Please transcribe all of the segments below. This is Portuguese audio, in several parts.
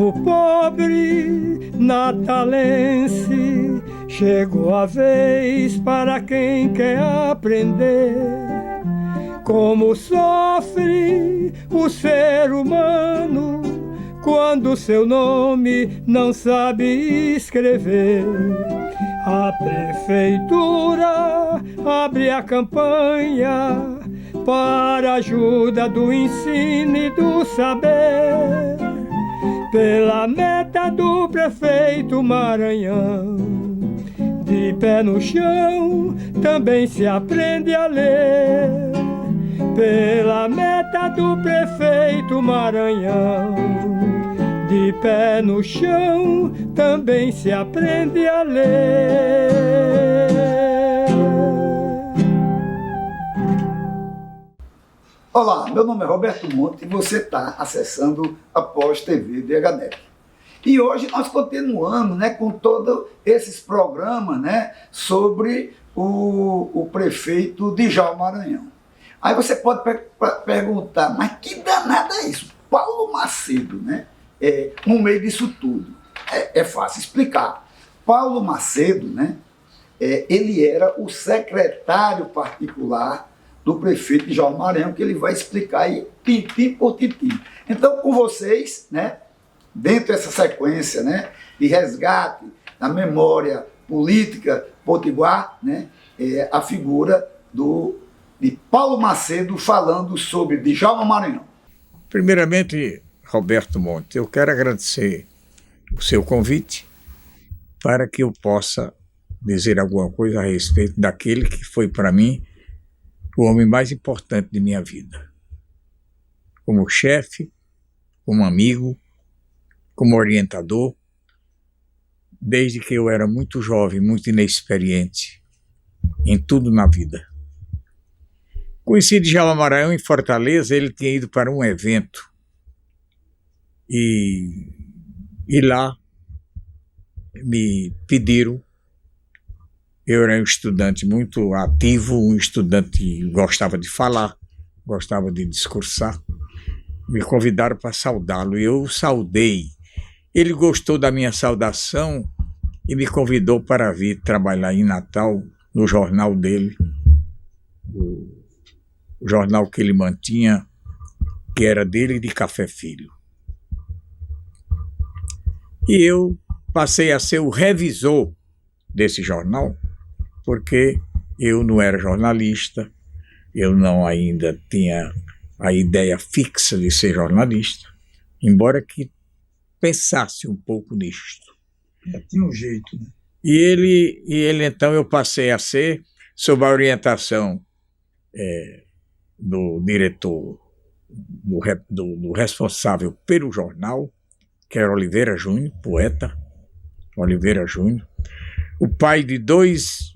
no pobre natalense chegou a vez para quem quer aprender como sofre o ser humano quando seu nome não sabe escrever. A prefeitura abre a campanha para ajuda do ensino e do saber, pela meta do prefeito Maranhão. De pé no chão também se aprende a ler, pela meta do prefeito Maranhão. De pé no chão também se aprende a ler. Olá, meu nome é Roberto Monte e você está acessando a Pós TV DHNet. E hoje nós continuamos, né, com todos esses programas, né, sobre o prefeito Djalma Maranhão. Aí você pode perguntar, mas que danada é isso? Paulo Macedo, né? No meio disso tudo. É fácil explicar. Paulo Macedo, né? Ele era o secretário particular do prefeito Djalma Maranhão, que ele vai explicar aí, tintim por tintim. Então, com vocês, né? Dentro dessa sequência, né, de resgate da memória política potiguar, né? A figura de Paulo Macedo falando sobre Djalma Maranhão. Primeiramente, Roberto Monte, eu quero agradecer o seu convite para que eu possa dizer alguma coisa a respeito daquele que foi para mim o homem mais importante de minha vida. Como chefe, como amigo, como orientador, desde que eu era muito jovem, muito inexperiente em tudo na vida. Conheci Djalma Maranhão em Fortaleza, ele tinha ido para um evento e lá me pediram. Eu era um estudante muito ativo, um estudante que gostava de falar, gostava de discursar. Me convidaram para saudá-lo e eu o saudei. Ele gostou da minha saudação e me convidou para vir trabalhar em Natal no jornal dele, o jornal que ele mantinha, que era dele e de Café Filho. E eu passei a ser o revisor desse jornal, porque eu não era jornalista, eu não ainda tinha a ideia fixa de ser jornalista, embora que pensasse um pouco nisto. Tinha um jeito, né? E ele então eu passei a ser, sob a orientação do diretor, do responsável pelo jornal, que era Oliveira Júnior, poeta, Oliveira Júnior, o pai de dois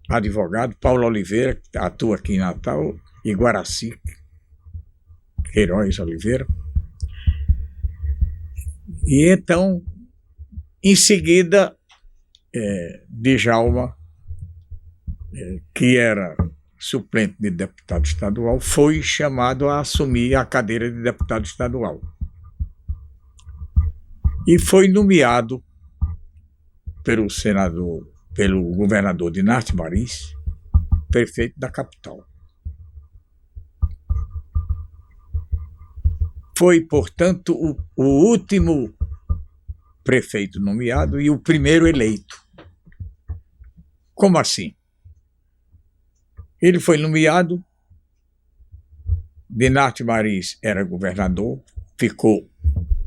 advogados, Paulo Oliveira, que atua aqui em Natal, e Guaraci Queiroz Oliveira. E então, em seguida, Djalma, que era suplente de deputado estadual, foi chamado a assumir a cadeira de deputado estadual. E foi nomeado pelo governador Dinarte Marins, prefeito da capital. Foi, portanto, o último prefeito nomeado e o primeiro eleito. Como assim? Ele foi nomeado, Dinarte Marins era governador, ficou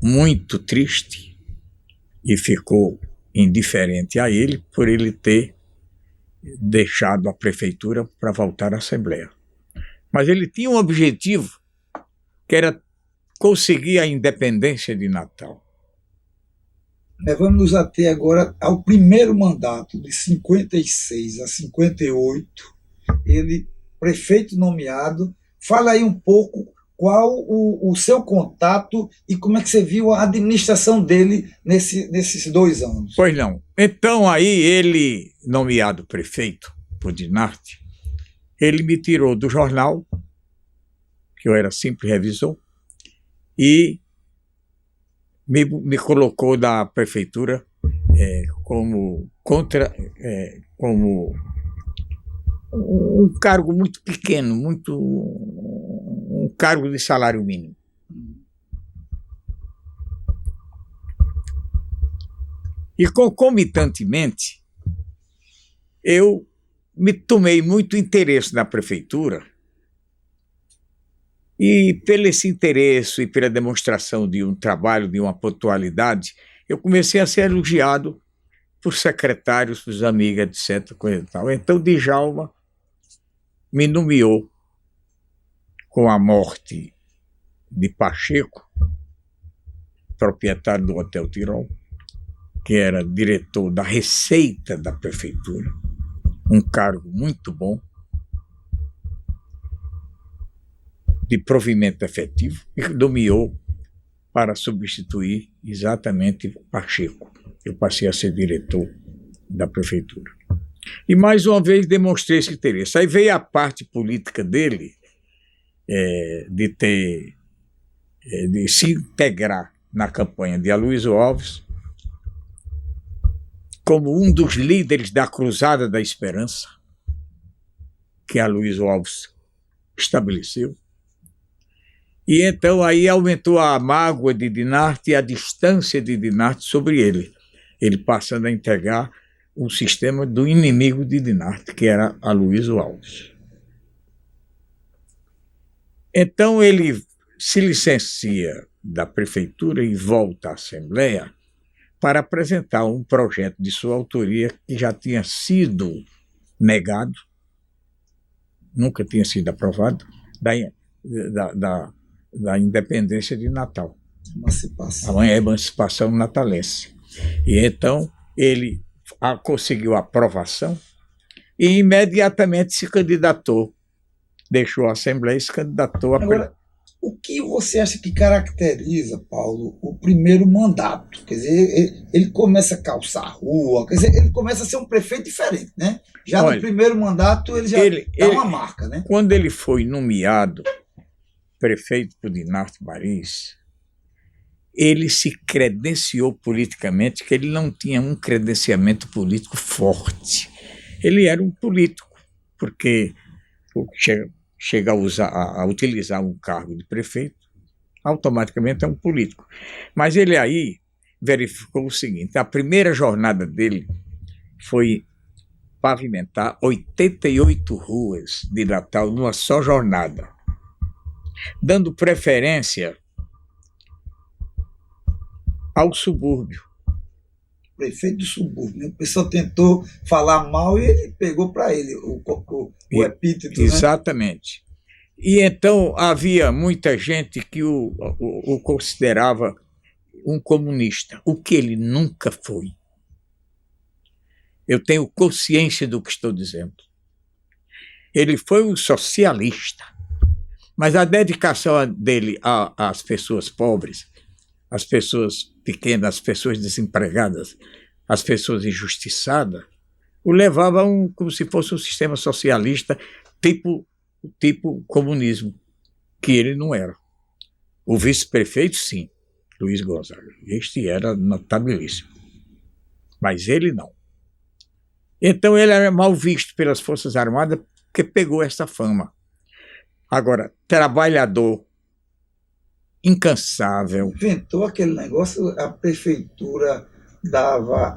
muito triste e ficou indiferente a ele por ele ter deixado a prefeitura para voltar à Assembleia. Mas ele tinha um objetivo, que era conseguir a independência de Natal. Vamos nos ater agora ao primeiro mandato, de 56 a 58, ele, prefeito nomeado. Fala aí um pouco qual o seu contato e como é que você viu a administração dele nesses 2 anos. Pois não. Então aí ele, nomeado prefeito por Dinarte, ele me tirou do jornal, que eu era simples revisor, e me colocou na prefeitura como um cargo muito pequeno, um cargo de salário mínimo. E concomitantemente, eu me tomei muito interesse na prefeitura, e pelo esse interesse e pela demonstração de um trabalho, de uma pontualidade, eu comecei a ser elogiado por secretários, por amigos, etc. Coisa e tal. Então, Djalma me nomeou, com a morte de Pacheco, proprietário do Hotel Tirol, que era diretor da Receita da Prefeitura, um cargo muito bom, de provimento efetivo, e nomeou para substituir exatamente Pacheco. Eu passei a ser diretor da prefeitura. E mais uma vez demonstrei esse interesse. Aí veio a parte política dele, de se integrar na campanha de Aloysio Alves, como um dos líderes da Cruzada da Esperança, que Aloysio Alves estabeleceu. E então aí aumentou a mágoa de Dinarte e a distância de Dinarte sobre ele passando a integrar o sistema do inimigo de Dinarte, que era Aloysio Alves. Então ele se licencia da prefeitura e volta à Assembleia para apresentar um projeto de sua autoria que já tinha sido negado, nunca tinha sido aprovado, da independência de Natal. Emancipação. A emancipação natalense. E então ele conseguiu a aprovação e imediatamente se candidatou, deixou a Assembleia e se candidatou a... Agora, o que você acha que caracteriza, Paulo, o primeiro mandato? Quer dizer, ele começa a calçar a rua, quer dizer, ele começa a ser um prefeito diferente, né? Já no primeiro mandato ele já dá uma marca, né? Quando ele foi nomeado prefeito por Dinarte Marins, ele se credenciou politicamente, que ele não tinha um credenciamento político forte. Ele era um político, porque chega a utilizar um cargo de prefeito, automaticamente é um político. Mas ele aí verificou o seguinte: a primeira jornada dele foi pavimentar 88 ruas de Natal numa só jornada, dando preferência ao subúrbio. Prefeito do subúrbio, né? O pessoal tentou falar mal e ele pegou para ele o epíteto. Exatamente. Né? E então havia muita gente que o considerava um comunista, o que ele nunca foi. Eu tenho consciência do que estou dizendo. Ele foi um socialista, mas a dedicação dele às pessoas pobres, às pessoas pequenas, às pessoas desempregadas, às pessoas injustiçadas, o levava como se fosse um sistema socialista tipo comunismo, que ele não era. O vice-prefeito, sim, Luiz Gonzaga. Este era notabilíssimo. Mas ele não. Então ele era mal visto pelas Forças Armadas porque pegou essa fama. Agora, trabalhador, incansável. Inventou aquele negócio, a prefeitura dava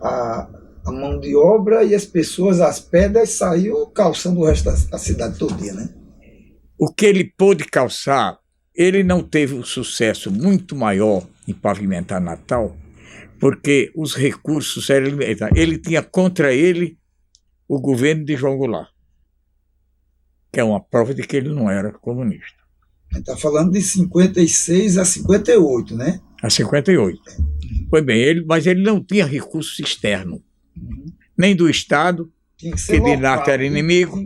a mão de obra e as pessoas, as pedras, saiu calçando o resto da cidade todinha, né? O que ele pôde calçar, ele não teve um sucesso muito maior em pavimentar Natal, porque os recursos eram limitados. Ele tinha contra ele o governo de João Goulart, que é uma prova de que ele não era comunista. Está falando de 56 a 58, né? A 58. Pois bem, mas ele não tinha recursos externos, nem do Estado, que Dinarte era inimigo,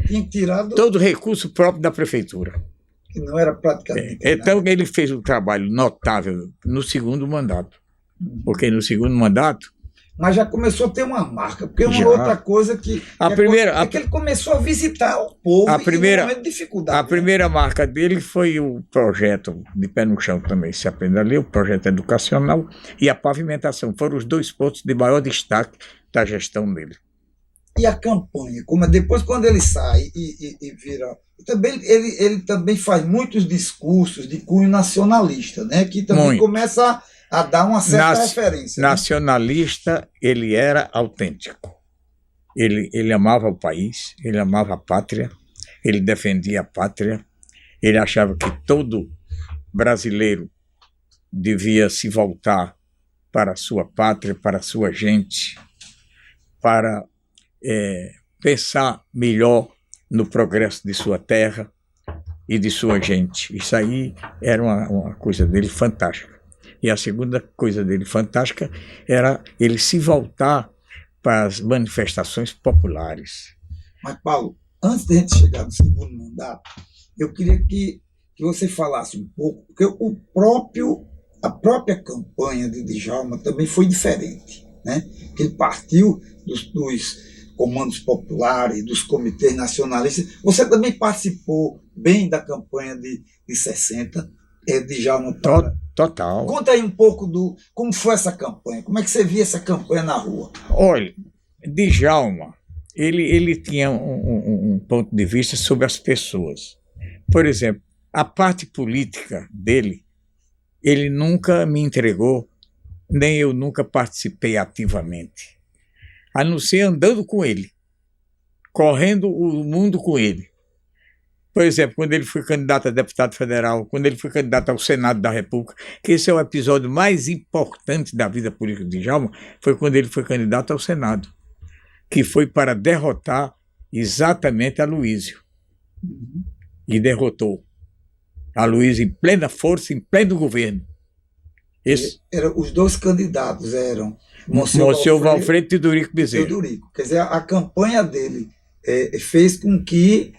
tinha que tirar todo recurso próprio da prefeitura. Que não era praticamente então ele fez um trabalho notável no segundo mandato, porque no segundo mandato mas já começou a ter uma marca, porque uma Já. outra coisa que é que ele começou a visitar o povo A primeira- em momento de dificuldade. A primeira marca dele foi o projeto de pé no chão também, se aprende a ler, o projeto educacional e a pavimentação. Foram os 2 pontos de maior destaque da gestão dele. E a campanha, como depois quando ele sai e vira. Também, ele também faz muitos discursos de cunho nacionalista, né? Que também Muito. começa a dar uma certa referência. Né? Nacionalista, ele era autêntico. Ele amava o país, ele amava a pátria, ele defendia a pátria, ele achava que todo brasileiro devia se voltar para a sua pátria, para a sua gente, para pensar melhor no progresso de sua terra e de sua gente. Isso aí era uma coisa dele fantástica. E a segunda coisa dele fantástica era ele se voltar para as manifestações populares. Mas, Paulo, antes de a gente chegar no segundo mandato, eu queria que você falasse um pouco, porque a própria campanha de Djalma também foi diferente, né? Ele partiu dos comandos populares, dos comitês nacionalistas. Você também participou bem da campanha de 60, Djalma para... Total. Conta aí um pouco como foi essa campanha, como é que você via essa campanha na rua? Olha, Djalma, ele tinha um ponto de vista sobre as pessoas. Por exemplo, a parte política dele, ele nunca me entregou, nem eu nunca participei ativamente. A não ser andando com ele, correndo o mundo com ele. Por exemplo, quando ele foi candidato a deputado federal, quando ele foi candidato ao Senado da República, que esse é o episódio mais importante da vida política de Djalma, foi quando ele foi candidato ao Senado, que foi para derrotar exatamente Aloísio. E derrotou Aloísio em plena força, em pleno governo. Os 2 candidatos eram Monsenhor Valfredo e Teodorico Bezerra. Quer dizer, a campanha dele fez com que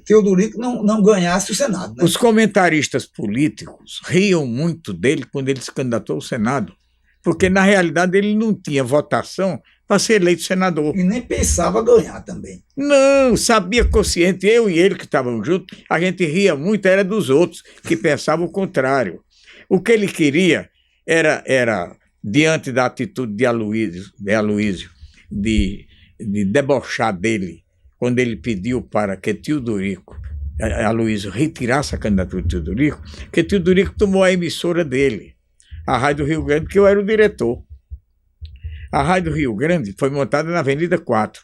Teodorico não ganhasse o Senado. Né? Os comentaristas políticos riam muito dele quando ele se candidatou ao Senado, porque na realidade ele não tinha votação para ser eleito senador. E nem pensava ganhar também. Não, sabia consciente, eu e ele que estavam juntos, a gente ria muito, era dos outros que pensavam o contrário. O que ele queria era diante da atitude de Aloísio, de debochar dele, quando ele pediu para que Teodorico, Aloísio, retirasse a candidatura de Teodorico, que Teodorico tomou a emissora dele, a Rádio Rio Grande, que eu era o diretor. A Rádio Rio Grande foi montada na Avenida 4,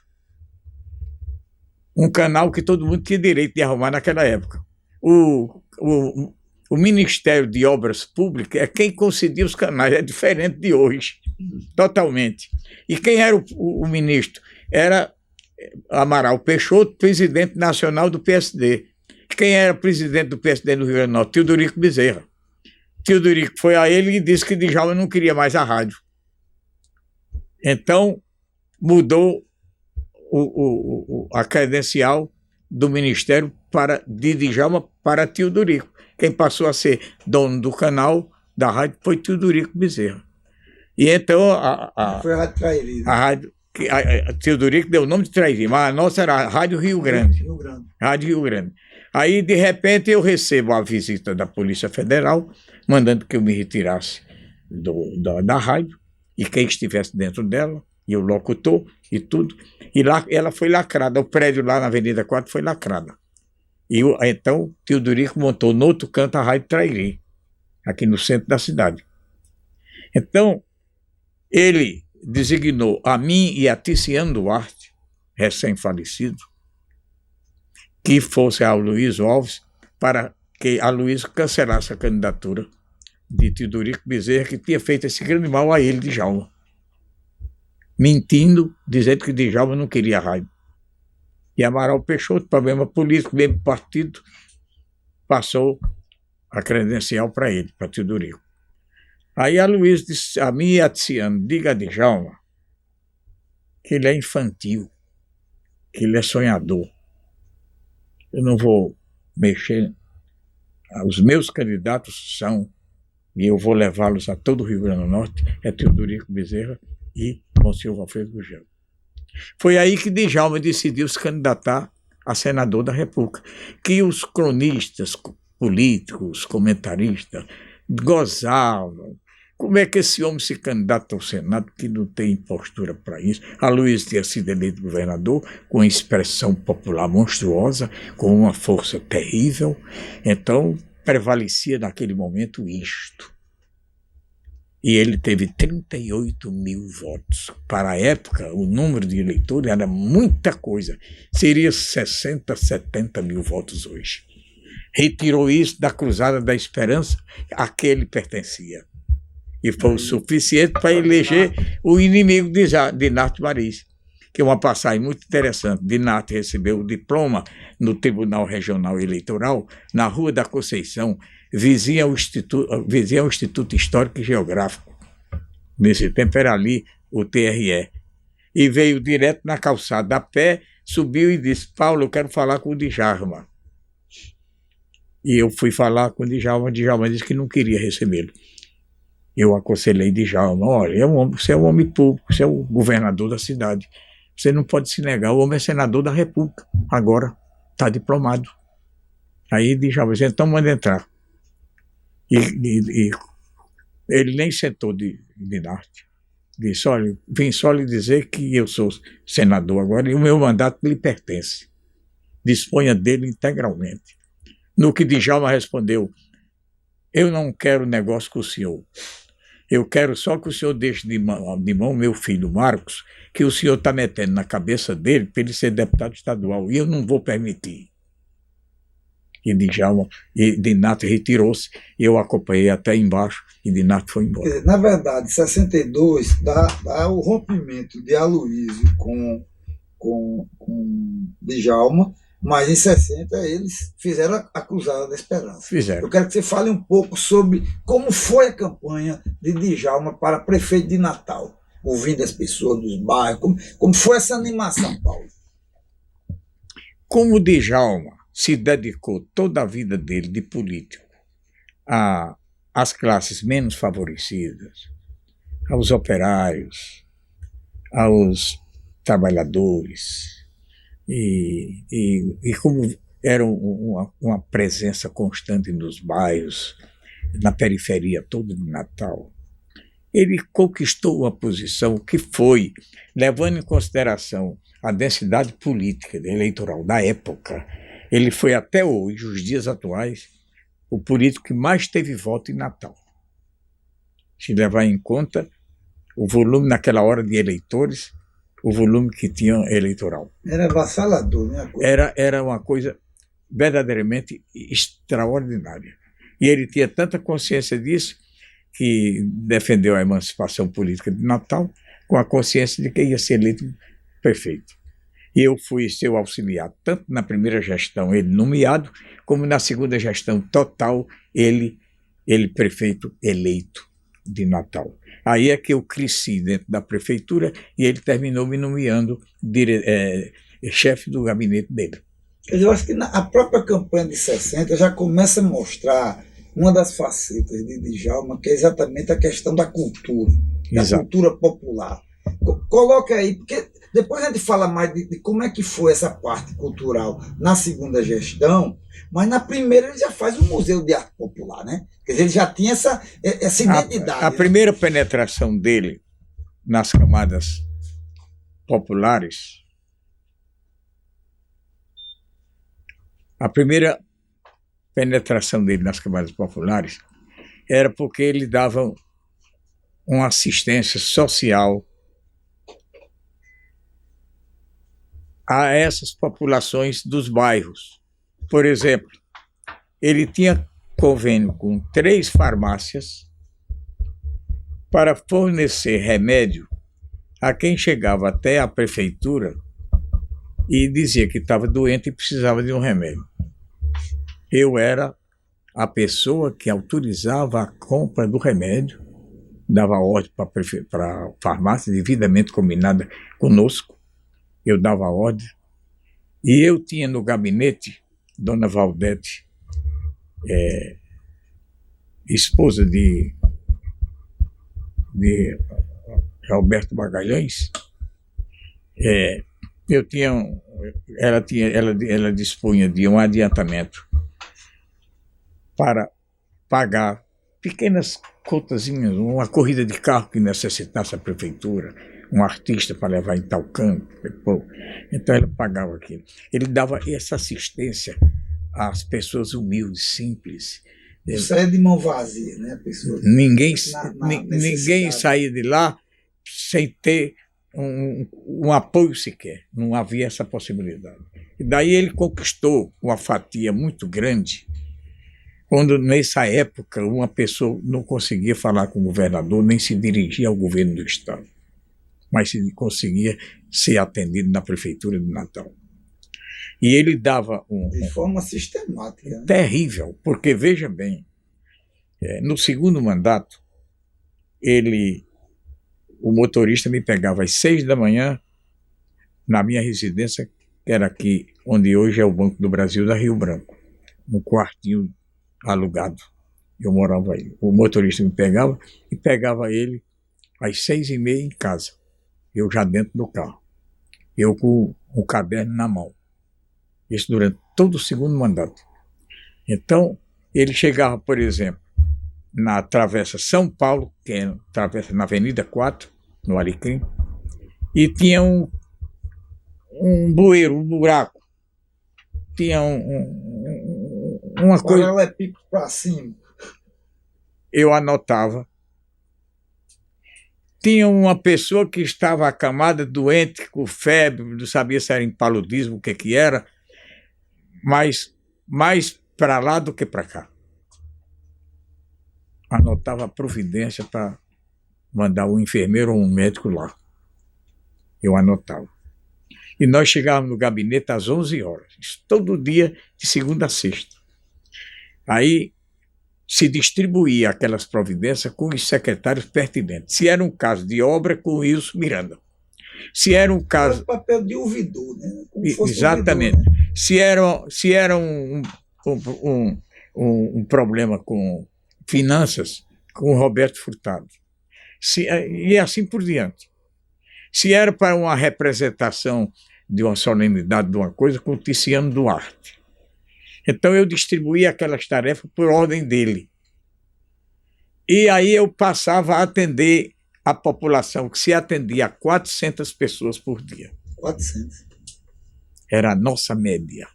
um canal que todo mundo tinha direito de arrumar naquela época. O Ministério de Obras Públicas é quem concedia os canais, é diferente de hoje, totalmente. E quem era o ministro? Era Amaral Peixoto, presidente nacional do PSD. Quem era presidente do PSD no Rio Grande do Norte? Teodorico Bezerra. Teodorico foi a ele e disse que Djalma não queria mais a rádio. Então, mudou a credencial do Ministério de Djalma para Teodorico. Quem passou a ser dono do canal da rádio foi Teodorico Bezerra. E então foi a Rádio Trairi. A rádio, a Teodorico deu o nome de Trairi, mas a nossa era a Rádio Rio Grande. Rádio Rio Grande. Aí, de repente, eu recebo a visita da Polícia Federal, mandando que eu me retirasse da rádio, e quem estivesse dentro dela, e o locutor, e tudo. E lá ela foi lacrada, o prédio lá na Avenida 4 foi lacrada. E então, Teodorico montou no outro canto a Rádio Trairi, aqui no centro da cidade. Então, ele designou a mim e a Ticiano Duarte, recém-falecido, que fosse a Aloísio Alves, para que Aloísio cancelasse a candidatura de Teodorico Bezerra, que tinha feito esse grande mal a ele, Djalma. Mentindo, dizendo que Djalma não queria a rádio. E Amaral Peixoto, problema político, mesmo partido, passou a credencial para ele, para Teodorico. Aí a Luiz disse a mim e a Ticiano, diga a Djalma que ele é infantil, que ele é sonhador. Eu não vou mexer. Os meus candidatos são, e eu vou levá-los a todo o Rio Grande do Norte, é Teodorico Bezerra e Monsenhor Alfredo Gugel. Foi aí que Djalma decidiu se candidatar a senador da República, que os cronistas políticos, comentaristas, gozavam. Como é que esse homem se candidata ao Senado que não tem postura para isso? Aloysio tinha sido eleito governador com uma expressão popular monstruosa, com uma força terrível. Então, prevalecia naquele momento isto. E ele teve 38 mil votos. Para a época, o número de eleitores era muita coisa. Seria 60, 70 mil votos hoje. Retirou isso da Cruzada da Esperança a que ele pertencia. E foi o suficiente para eleger o inimigo de Nath Maris, que é uma passagem muito interessante. Nath recebeu o diploma no Tribunal Regional Eleitoral, na Rua da Conceição, vizinha ao Instituto Histórico e Geográfico. Nesse tempo era ali o TRE. E veio direto na calçada, a pé, subiu e disse: Paulo, eu quero falar com o Djalma. E eu fui falar com o Djalma disse que não queria recebê-lo. Eu aconselhei Djalma: olha, você é um homem público, você é o governador da cidade. Você não pode se negar, o homem é senador da República. Agora está diplomado. Aí Djalma disse: então manda entrar. E ele nem sentou de arte. Disse: olha, vim só lhe dizer que eu sou senador agora e o meu mandato lhe pertence. Disponha dele integralmente. No que Djalma respondeu: eu não quero negócio com o senhor. Eu quero só que o senhor deixe de mão meu filho Marcos, que o senhor está metendo na cabeça dele para ele ser deputado estadual, e eu não vou permitir. E Djalma, e Nath retirou-se, eu acompanhei até embaixo, e Nath foi embora. Na verdade, 62 dá o rompimento de Aloysio com Djalma, mas em 60 eles fizeram a Cruzada da Esperança. Fizeram. Eu quero que você fale um pouco sobre como foi a campanha de Djalma para prefeito de Natal, ouvindo as pessoas dos bairros, como foi essa animação, Paulo? Como Djalma se dedicou toda a vida dele de político às classes menos favorecidas, aos operários, aos trabalhadores, e como era uma presença constante nos bairros, na periferia toda de Natal, ele conquistou uma posição que foi, levando em consideração a densidade política eleitoral da época, ele foi até hoje, os dias atuais, o político que mais teve voto em Natal. Se levar em conta o volume naquela hora de eleitores, o volume que tinha eleitoral. Era avassalador, né? Era uma coisa verdadeiramente extraordinária. E ele tinha tanta consciência disso que defendeu a emancipação política de Natal com a consciência de que ia ser eleito prefeito. E eu fui seu auxiliar, tanto na primeira gestão, ele nomeado, como na segunda gestão total, ele prefeito eleito de Natal. Aí é que eu cresci dentro da prefeitura e ele terminou me nomeando chefe do gabinete dele. Eu acho que a própria campanha de 60 já começa a mostrar uma das facetas de Djalma, que é exatamente a questão da cultura, da Exato. Cultura popular. Coloca aí, porque depois a gente fala mais de como é que foi essa parte cultural na segunda gestão, mas na primeira ele já faz um museu de arte popular, né? Quer dizer, ele já tinha essa identidade. A primeira penetração dele nas camadas populares, era porque ele dava uma assistência social a essas populações dos bairros. Por exemplo, ele tinha convênio com 3 farmácias para fornecer remédio a quem chegava até a prefeitura e dizia que estava doente e precisava de um remédio. Eu era a pessoa que autorizava a compra do remédio, dava ordem para a farmácia, devidamente combinada conosco, eu dava ordem, e eu tinha no gabinete Dona Valdete, esposa de Roberto Magalhães, eu tinha, ela dispunha de um adiantamento para pagar pequenas contazinhas, uma corrida de carro que necessitasse a prefeitura, um artista para levar em tal canto. Então ele pagava aquilo. Ele dava essa assistência às pessoas humildes, simples. Isso é de mão vazia, né, pessoa? Ninguém necessidade. saía de lá sem ter um apoio sequer. Não havia essa possibilidade. E daí ele conquistou uma fatia muito grande, quando nessa época uma pessoa não conseguia falar com o governador, nem se dirigia ao governo do estado, mas conseguia ser atendido na prefeitura de Natal. E ele dava de forma sistemática, né? Terrível, porque veja bem, no segundo mandato, o motorista me pegava às 6 da manhã na minha residência, que era aqui, onde hoje é o Banco do Brasil da Rio Branco, um quartinho alugado. Eu morava aí. O motorista me pegava e pegava ele às 6h30 em casa. Eu já dentro do carro. Eu com o caderno na mão. Isso durante todo o segundo mandato. Então, ele chegava, por exemplo, na Travessa São Paulo, que é travessa na Avenida 4, no Alecrim, e tinha um bueiro, um buraco. Tinha uma coisa. Ela é pico para cima. Eu anotava. Tinha uma pessoa que estava acamada, doente, com febre, não sabia se era impaludismo, o que era, mas mais para lá do que para cá. Anotava a providência para mandar um enfermeiro ou um médico lá. Eu anotava. E nós chegávamos no gabinete às 11 horas, todo dia, de segunda a sexta. Aí se distribuía aquelas providências com os secretários pertinentes. Se era um caso de obra, com o Wilson Miranda. Se era um caso... Era o papel de ouvidor, né? Exatamente. Ouvidor, né? Se era um problema com finanças, com o Roberto Furtado. E assim por diante. Se era para uma representação de uma solenidade de uma coisa, com o Ticiano Duarte. Então eu distribuía aquelas tarefas por ordem dele. E aí eu passava a atender a população, que se atendia a 400 pessoas por dia. 400. Era a nossa média.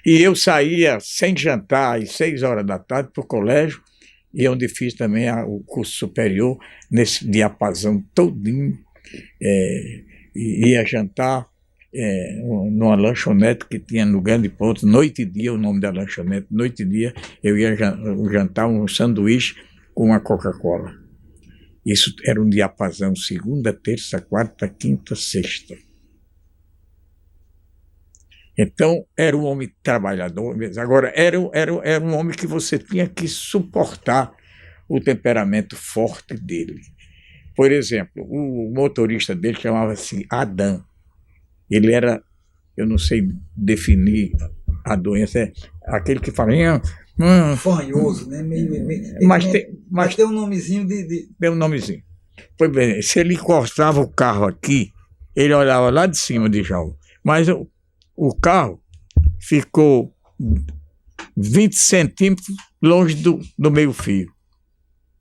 E eu saía sem jantar às 6 horas da tarde para o colégio, e onde fiz também o curso superior, nesse diapasão todinho. Ia jantar numa lanchonete que tinha no Grande Ponto, Noite e Dia, o nome da lanchonete, Noite e Dia, eu ia jantar um sanduíche com uma Coca-Cola. Isso era um diapasão, segunda, terça, quarta, quinta, sexta. Então, era um homem trabalhador mesmo. Agora, era um homem que você tinha que suportar o temperamento forte dele. Por exemplo, o motorista dele chamava-se Adão. Ele era, eu não sei definir a doença, é aquele que fala... Fanhoso, né? Mas tem um nomezinho Tem um nomezinho. Pois bem, se ele encostava o carro aqui, ele olhava lá de cima de Djalma. Mas o carro ficou 20 centímetros longe do meio-fio.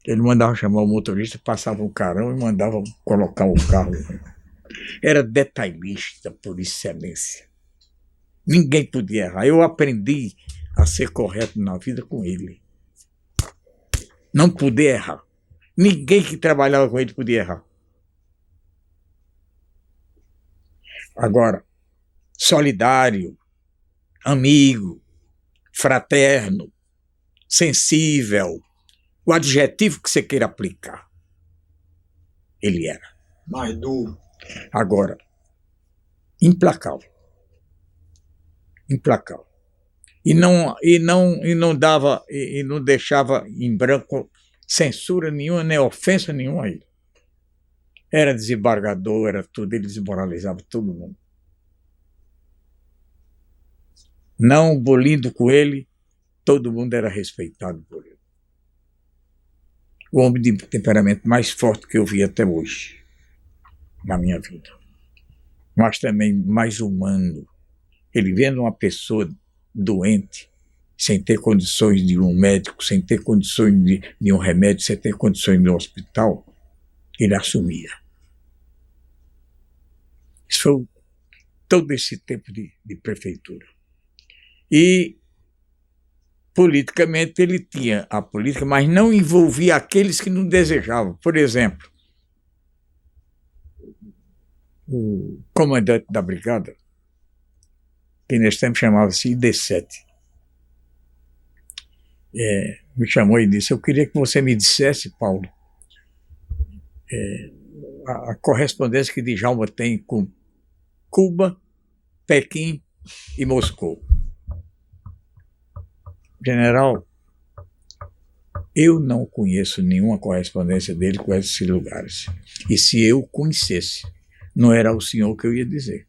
Ele mandava chamar o motorista, passava um carão e mandava colocar o carro. Era detalhista por excelência. Ninguém podia errar. Eu aprendi a ser correto na vida com ele. Não podia errar. Ninguém que trabalhava com ele podia errar. Agora, solidário, amigo, fraterno, sensível, o adjetivo que você queira aplicar. Ele era. mais duro. Agora, implacável. Implacável. E não deixava em branco censura nenhuma, nem ofensa nenhuma a ele. Era desembargador, era tudo, ele desmoralizava todo mundo. Não bolindo com ele, todo mundo era respeitado por ele. O homem de temperamento mais forte que eu vi até hoje. na minha vida, mas também mais humano. Ele vendo uma pessoa doente, sem ter condições de um médico, sem ter condições de um remédio, sem ter condições de um hospital, ele assumia. Isso foi todo esse tempo de prefeitura. E, politicamente, ele tinha a política, mas não envolvia aqueles que não desejavam. Por exemplo, o comandante da brigada, que nesse tempo chamava-se ID7, me chamou e disse: eu queria que você me dissesse, Paulo, a correspondência que Djalma tem com Cuba, Pequim e Moscou. General, eu não conheço nenhuma correspondência dele com esses lugares. E se eu conhecesse, não era o senhor que eu ia dizer.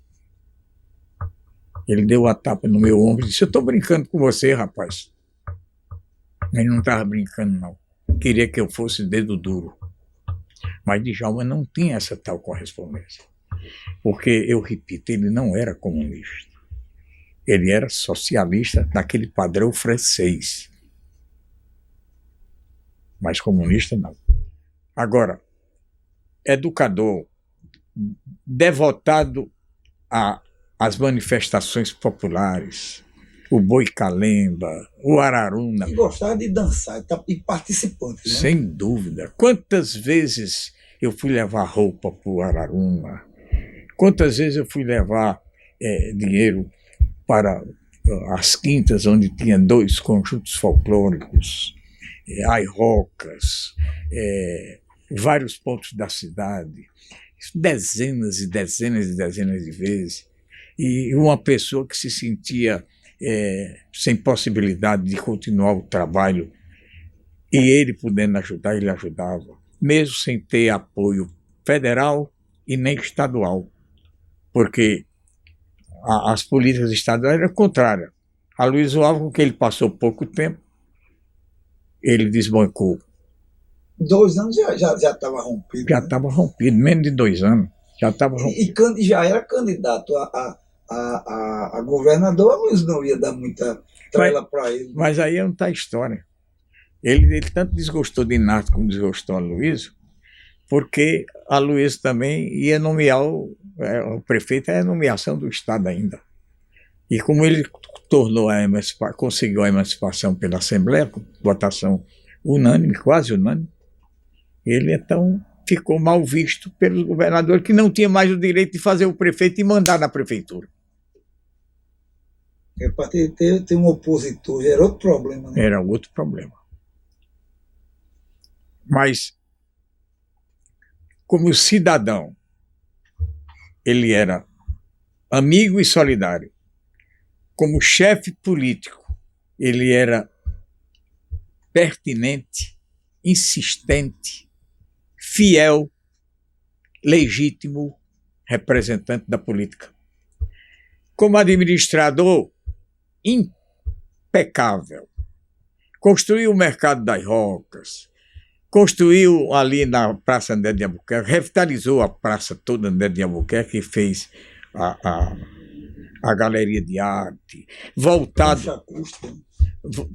Ele deu a tapa no meu ombro e disse: eu estou brincando com você, rapaz. Ele não estava brincando, não. Queria que eu fosse dedo duro. Mas Djalma não tinha essa tal correspondência. Porque, eu repito, ele não era comunista. Ele era socialista daquele padrão francês. Mas comunista, não. Agora, educador, devotado às manifestações populares, o Boi Calemba, o Araruna. E gostava de dançar e participante, né? Sem dúvida. Quantas vezes eu fui levar roupa para o Araruna? Quantas vezes eu fui levar dinheiro para as quintas, onde tinha 2 conjuntos folclóricos, airocas, vários pontos da cidade, dezenas e dezenas e dezenas de vezes. E uma pessoa que se sentia sem possibilidade de continuar o trabalho, e ele podendo ajudar, ele ajudava, mesmo sem ter apoio federal e nem estadual, porque as políticas estaduais eram contrárias. A Luiz Alves, com que ele passou pouco tempo, ele desbancou. 2 anos já estava rompido. Já estava rompido, menos de 2 anos. Já estava rompido. E já era candidato a governador, a Luiz não ia dar muita trela para ele. Mas aí não está a história. Ele tanto desgostou de Inácio como desgostou a Luiz, porque a Luiz também ia nomear o prefeito, é a nomeação do Estado ainda. E como ele conseguiu a emancipação pela Assembleia, com votação unânime, quase unânime, ele então ficou mal visto pelos governadores, que não tinha mais o direito de fazer o prefeito e mandar na prefeitura. Para ter um opositor, era outro problema, né? Era outro problema. Mas, como cidadão, ele era amigo e solidário. Como chefe político, ele era pertinente, insistente, fiel, legítimo representante da política. Como administrador, impecável. Construiu o mercado das Rocas, construiu ali na Praça André de Albuquerque, revitalizou a praça toda André de Albuquerque e fez a galeria de arte, voltado,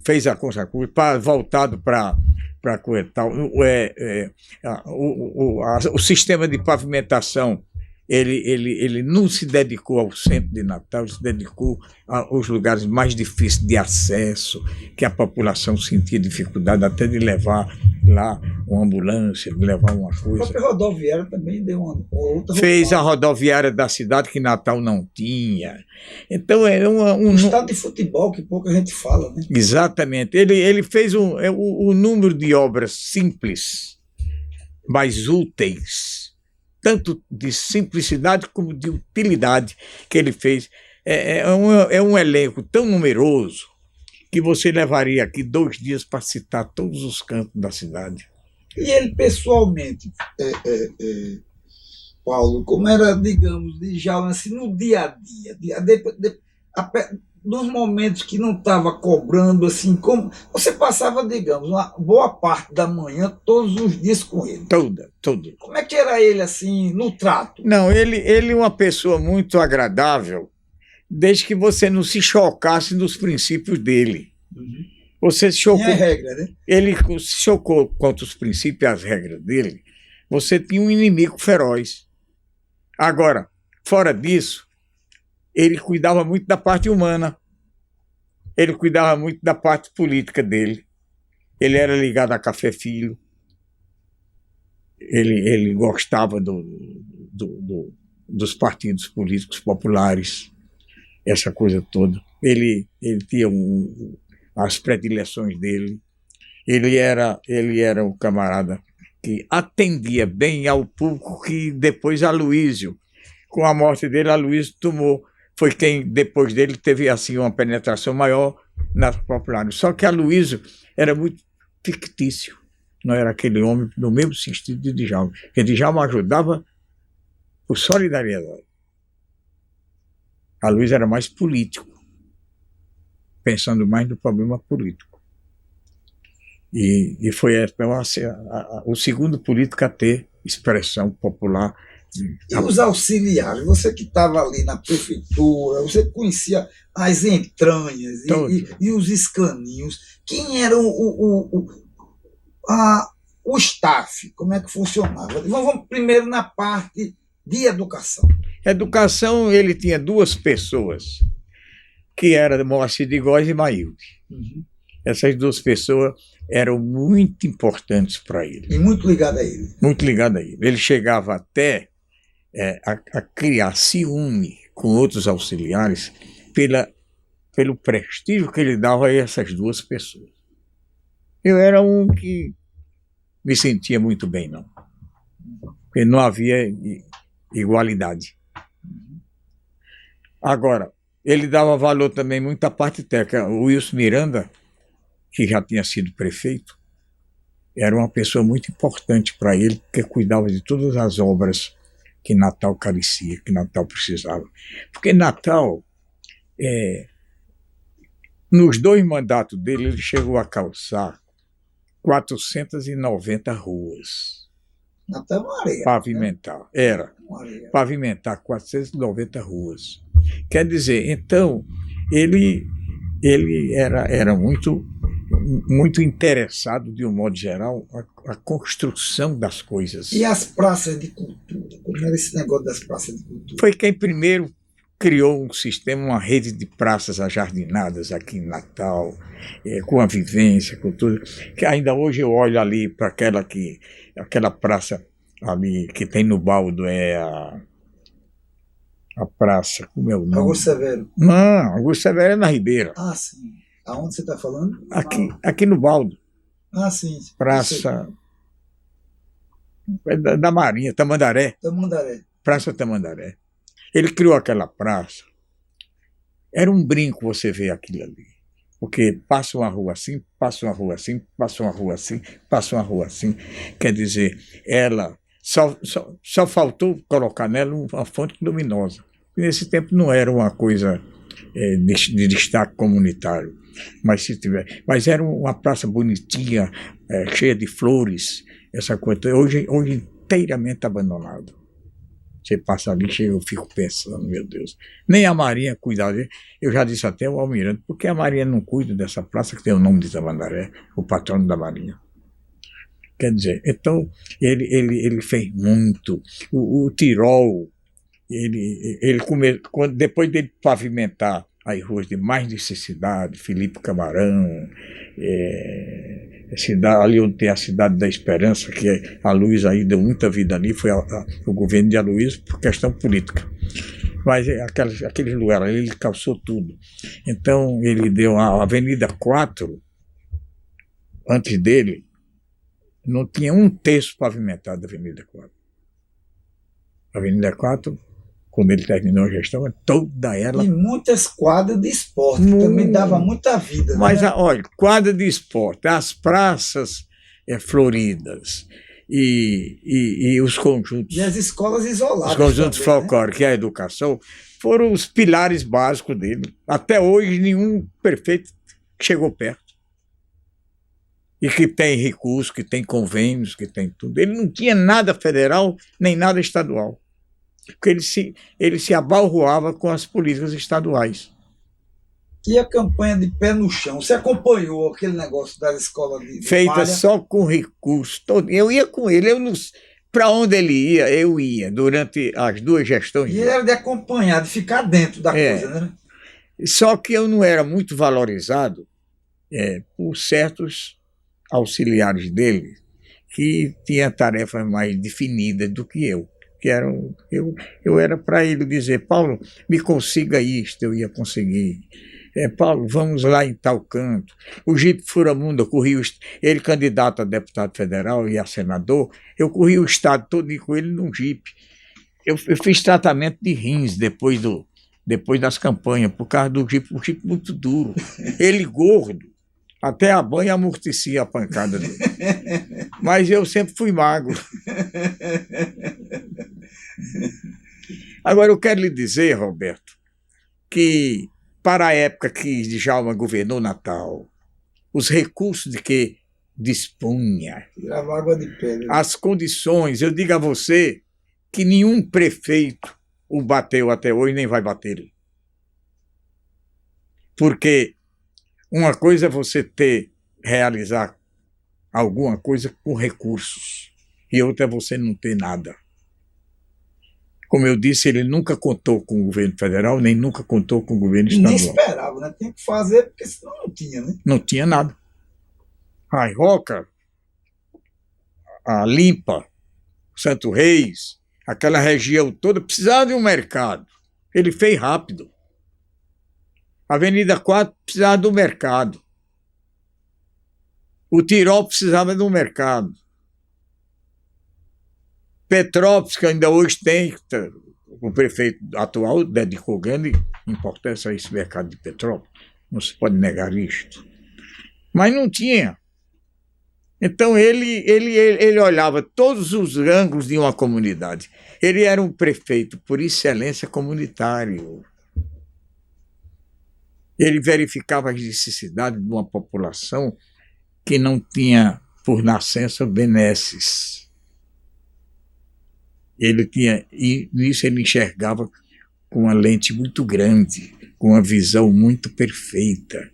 fez a Concha Acústica, voltado para o sistema de pavimentação. Ele não se dedicou ao centro de Natal, ele se dedicou aos lugares mais difíceis de acesso, que a população sentia dificuldade até de levar lá uma ambulância, de levar uma coisa. A própria rodoviária também deu uma outra. Fez a rodoviária da cidade que Natal não tinha. Então é um estado de futebol que pouca gente fala, né? Exatamente. Ele fez o número de obras simples, mas úteis, tanto de simplicidade como de utilidade que ele fez. É um elenco tão numeroso que você levaria aqui 2 dias para citar todos os cantos da cidade. E ele pessoalmente, Paulo, como era, digamos, de já assim, no dia a dia, nos momentos que não estava cobrando, assim, como você passava, digamos, uma boa parte da manhã, todos os dias com ele. Toda. Como é que era ele, assim, no trato? Não, ele é uma pessoa muito agradável, desde que você não se chocasse nos princípios dele. Você se chocou, Tinha regra, né? ele se chocou contra os princípios e as regras dele, você tinha um inimigo feroz. Agora, fora disso, ele cuidava muito da parte humana, ele cuidava muito da parte política dele. Ele era ligado a Café Filho, ele gostava dos partidos políticos populares, essa coisa toda. Ele tinha as predileções dele. Ele era um camarada que atendia bem ao público, que depois Aloysio, com a morte dele, Aloysio foi quem depois dele teve assim uma penetração maior nas populares. Só que Aloysio era muito fictício, não era aquele homem no mesmo sentido de Djalma, porque Djalma ajudava por solidariedade. Aloysio era mais político, pensando mais no problema político. E foi então, o segundo político a ter expressão popular. E os auxiliares, você que estava ali na prefeitura, você conhecia as entranhas e os escaninhos. Quem era o staff? Como é que funcionava? Vamos primeiro na parte de educação. Educação, ele tinha duas pessoas, que eram Moacir de Góes e Mailde. Essas duas pessoas eram muito importantes para ele. E muito ligado a ele. Muito ligado a ele. Ele chegava até a criar ciúme com outros auxiliares pelo prestígio que ele dava a essas duas pessoas. Eu era um que me sentia muito bem, não. Porque não havia igualdade. Agora, ele dava valor também muito à parte técnica. O Wilson Miranda, que já tinha sido prefeito, era uma pessoa muito importante para ele, porque cuidava de todas as obras que Natal carecia, que Natal precisava. Porque Natal, nos 2 mandatos dele, ele chegou a calçar 490 ruas. Natal é uma areia. Pavimentar, né? Era. Pavimentar 490 ruas. Quer dizer, então, ele era muito interessado, de um modo geral, a construção das coisas. E as praças de cultura? Como era esse negócio das praças de cultura? Foi quem primeiro criou um sistema, uma rede de praças ajardinadas aqui em Natal, com a vivência, com tudo. Que ainda hoje eu olho ali para aquela praça ali que tem no Baldo, a praça, como é o nome? Augusto Severo. Não, Augusto Severo é na Ribeira. Ah, sim. Aonde você está falando? Aqui no Baldo. Ah, sim. Praça da Marinha, Tamandaré. Praça Tamandaré. Ele criou aquela praça. Era um brinco você ver aquilo ali. Porque passa uma rua assim, passa uma rua assim, passa uma rua assim, passa uma rua assim. Quer dizer, ela só faltou colocar nela uma fonte luminosa. Nesse tempo não era uma coisa de destaque comunitário. Mas era uma praça bonitinha, cheia de flores, essa coisa. Hoje inteiramente abandonada. Você passa ali, eu fico pensando, meu Deus. Nem a Marinha cuidava. Eu já disse até ao almirante, por que a Marinha não cuida dessa praça que tem o nome de Tamandaré, o patrono da Marinha? Quer dizer, então ele fez muito. O Tirol, depois dele pavimentar as ruas de mais necessidade, Felipe Camarão, ali onde tem a Cidade da Esperança, que a Luiz aí deu muita vida ali, foi o governo de Aloysio por questão política. Mas aqueles lugares ali, ele calçou tudo. Então, ele deu a Avenida 4, antes dele, não tinha um terço pavimentado da Avenida 4. A Avenida 4, quando ele terminou a gestão, toda ela... E muitas quadras de esporte, também dava muita vida. Mas, né? olha, quadra de esporte, as praças floridas, e os conjuntos. E as escolas isoladas. Os conjuntos também, folclóricos e a educação foram os pilares básicos dele. Até hoje, nenhum prefeito chegou perto. E que tem recursos, que tem convênios, que tem tudo. Ele não tinha nada federal, nem nada estadual. Porque ele se abalroava com as políticas estaduais. E a campanha de pé no chão? Você acompanhou aquele negócio das escolas de Feita palha? só com recursos. Eu ia com ele. Para onde ele ia, eu ia, durante as duas gestões. E ele era de acompanhar, de ficar dentro da É. coisa, né? Só que eu não era muito valorizado por certos auxiliares dele que tinham tarefas mais definidas do que eu. Eu era para ele dizer, Paulo, me consiga isto, eu ia conseguir. Paulo, vamos lá em tal canto. O Jipe Furamundo, ele candidato a deputado federal e a senador, eu corri o estado todo com ele num Jipe. Eu fiz tratamento de rins depois das campanhas, por causa do Jipe, um Jipe muito duro. Ele gordo, até a banha amortecia a pancada dele. Mas eu sempre fui magro. Agora, eu quero lhe dizer, Roberto, que para a época que Djalma governou Natal, os recursos de que dispunha, Tirava água de pedra. as condições, eu digo a você que nenhum prefeito o bateu até hoje, nem vai bater. Porque uma coisa é você realizar alguma coisa com recursos, e outra é você não ter nada. Como eu disse, ele nunca contou com o governo federal, nem nunca contou com o governo E nem estadual. esperava, né? Tinha que fazer, porque senão não tinha, né? Não tinha nada. A Roca, a Limpa, Santo Reis, aquela região toda precisava de um mercado. Ele fez rápido. A Avenida 4 precisava do mercado. O Tirol precisava de um mercado. Petrópolis, que ainda hoje tem, o prefeito atual dedicou grande importância a esse mercado de Petrópolis. Não se pode negar isto. Mas não tinha. Então ele olhava todos os ângulos de uma comunidade. Ele era um prefeito por excelência comunitário. Ele verificava as necessidades de uma população que não tinha, por nascença, benesses. E nisso ele enxergava com uma lente muito grande, com uma visão muito perfeita,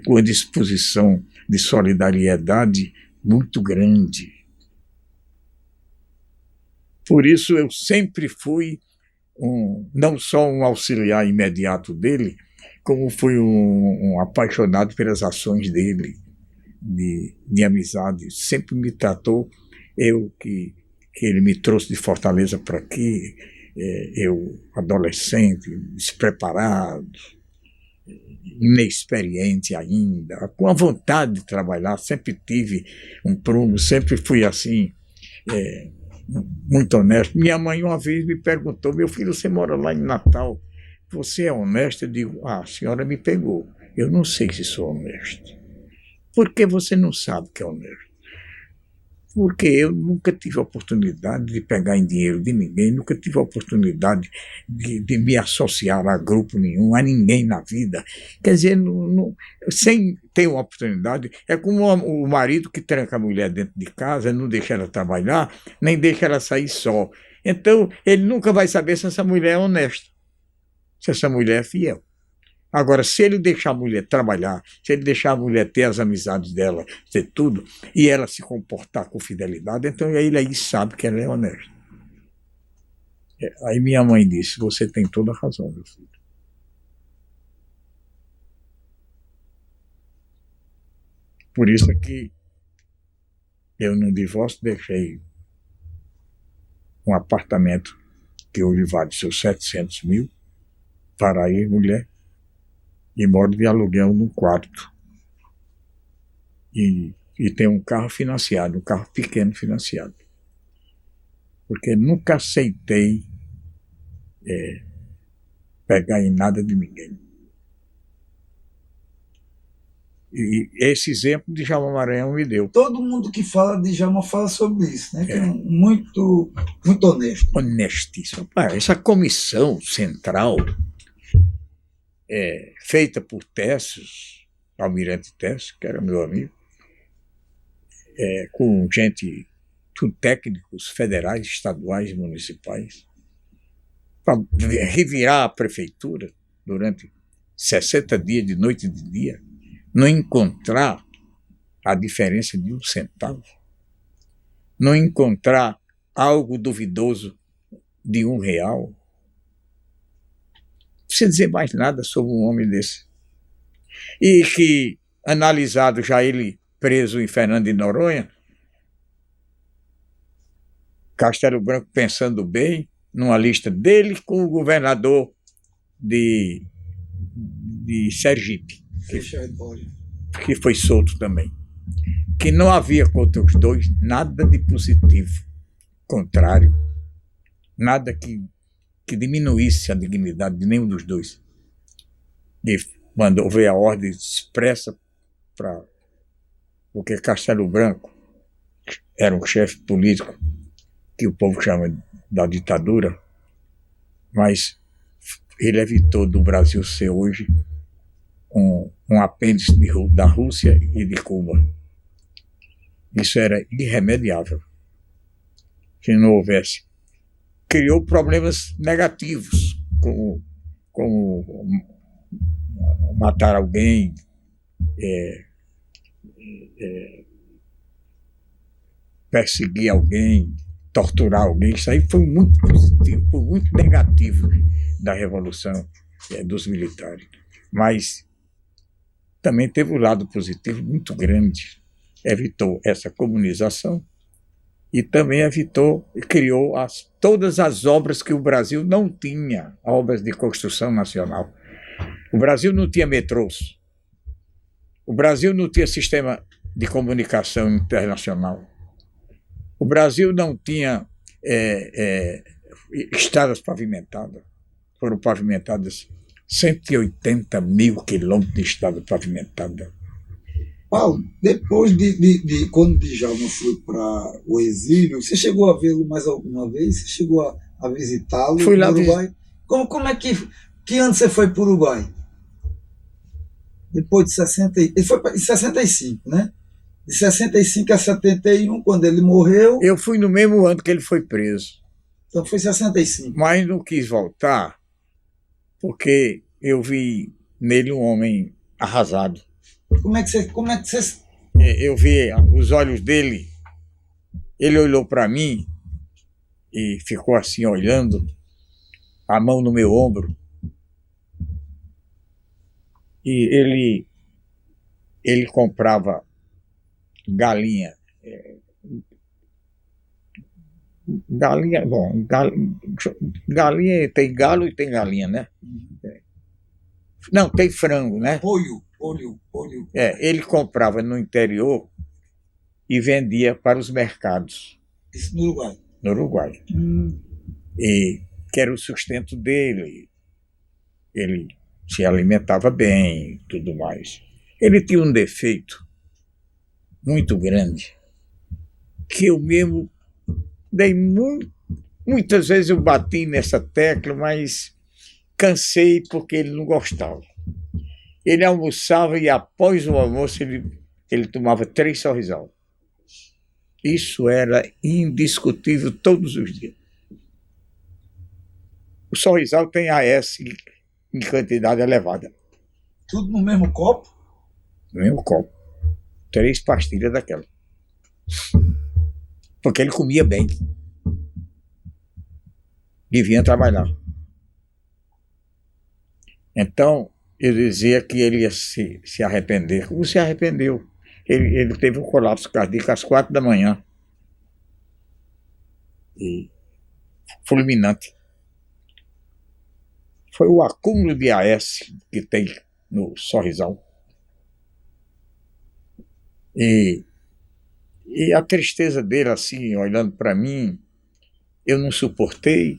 com uma disposição de solidariedade muito grande. Por isso eu sempre fui não só um auxiliar imediato dele, como fui um apaixonado pelas ações dele, de amizade. Sempre me tratou, que ele me trouxe de Fortaleza para aqui, eu, adolescente, despreparado, inexperiente ainda, com a vontade de trabalhar, sempre tive um prumo, sempre fui assim, muito honesto. Minha mãe uma vez me perguntou, meu filho, você mora lá em Natal, você é honesto? Eu digo, a senhora me pegou, eu não sei se sou honesto. Por que você não sabe que é honesto? Porque eu nunca tive a oportunidade de pegar em dinheiro de ninguém, nunca tive a oportunidade de me associar a grupo nenhum, a ninguém na vida. Quer dizer, sem ter uma oportunidade, é como o marido que tranca a mulher dentro de casa, não deixa ela trabalhar, nem deixa ela sair só. Então, ele nunca vai saber se essa mulher é honesta, se essa mulher é fiel. Agora, se ele deixar a mulher trabalhar, se ele deixar a mulher ter as amizades dela, ter tudo, e ela se comportar com fidelidade, então ele aí sabe que ela é honesta. Aí minha mãe disse, você tem toda a razão, meu filho. Por isso é que eu, no divórcio, deixei um apartamento que hoje vale seus 700 mil para ir, mulher, e moro de aluguel num quarto. E tem um carro financiado, um carro pequeno financiado. Porque nunca aceitei pegar em nada de ninguém. E esse exemplo de Djalma Maranhão me deu. Todo mundo que fala de Djalma fala sobre isso, né? Que é muito, muito honesto. Honestíssimo. Essa comissão central, feita por Tércio, Almirante Tércio, que era meu amigo, com gente, com técnicos federais, estaduais e municipais, para revirar a prefeitura durante 60 dias, de noite e de dia, não encontrar a diferença de 1 centavo, não encontrar algo duvidoso de R$ 1. Não precisa dizer mais nada sobre um homem desse. E que, analisado já ele preso em Fernando de Noronha, Castelo Branco pensando bem, numa lista dele com o governador de Sergipe, que foi solto também. Que não havia contra os dois nada de positivo, contrário, nada que diminuísse a dignidade de nenhum dos dois. E mandou ver a ordem expressa para... Porque Castelo Branco era um chefe político que o povo chama da ditadura, mas ele evitou do Brasil ser hoje um apêndice da Rússia e de Cuba. Isso era irremediável. Se não houvesse. Criou problemas negativos, como matar alguém, perseguir alguém, torturar alguém. Isso aí foi muito positivo, foi muito negativo da Revolução dos militares. Mas também teve um lado positivo muito grande. Evitou essa comunização e também evitou e criou todas as obras que o Brasil não tinha, obras de construção nacional. O Brasil não tinha metrôs. O Brasil não tinha sistema de comunicação internacional. O Brasil não tinha estradas pavimentadas. Foram pavimentadas 180 mil quilômetros de estrada pavimentada. Paulo, depois de quando Djalma foi para o exílio, você chegou a vê-lo mais alguma vez? Você chegou a visitá-lo no Uruguai? Como é que ano você foi para o Uruguai? Depois de 60, ele foi em 65, né? De 65 a 71, quando ele morreu. Eu fui no mesmo ano que ele foi preso. Então foi 65. Mas não quis voltar, porque eu vi nele um homem arrasado. Como é que você... Eu vi os olhos dele, ele olhou para mim e ficou assim olhando, a mão no meu ombro. E ele comprava galinha. Galinha tem galo e tem galinha, né? Não, tem frango, né? Polho. Ele comprava no interior e vendia para os mercados. Isso no Uruguai? No Uruguai. E que era o sustento dele. Ele se alimentava bem e tudo mais. Ele tinha um defeito muito grande, que eu mesmo dei muitas vezes eu bati nessa tecla, mas cansei porque ele não gostava. Ele almoçava e após o almoço ele tomava 3 sorrisal. Isso era indiscutível todos os dias. O sorrisal tem AS em quantidade elevada. Tudo no mesmo copo? No mesmo copo. 3 pastilhas daquela. Porque ele comia bem. E vinha trabalhar. Então, eu dizia que ele ia se arrepender. Como se arrependeu? Ele teve um colapso cardíaco às 4 da manhã. E fulminante. Foi o acúmulo de AS que tem no sorrisal. E a tristeza dele, assim, olhando para mim, eu não suportei,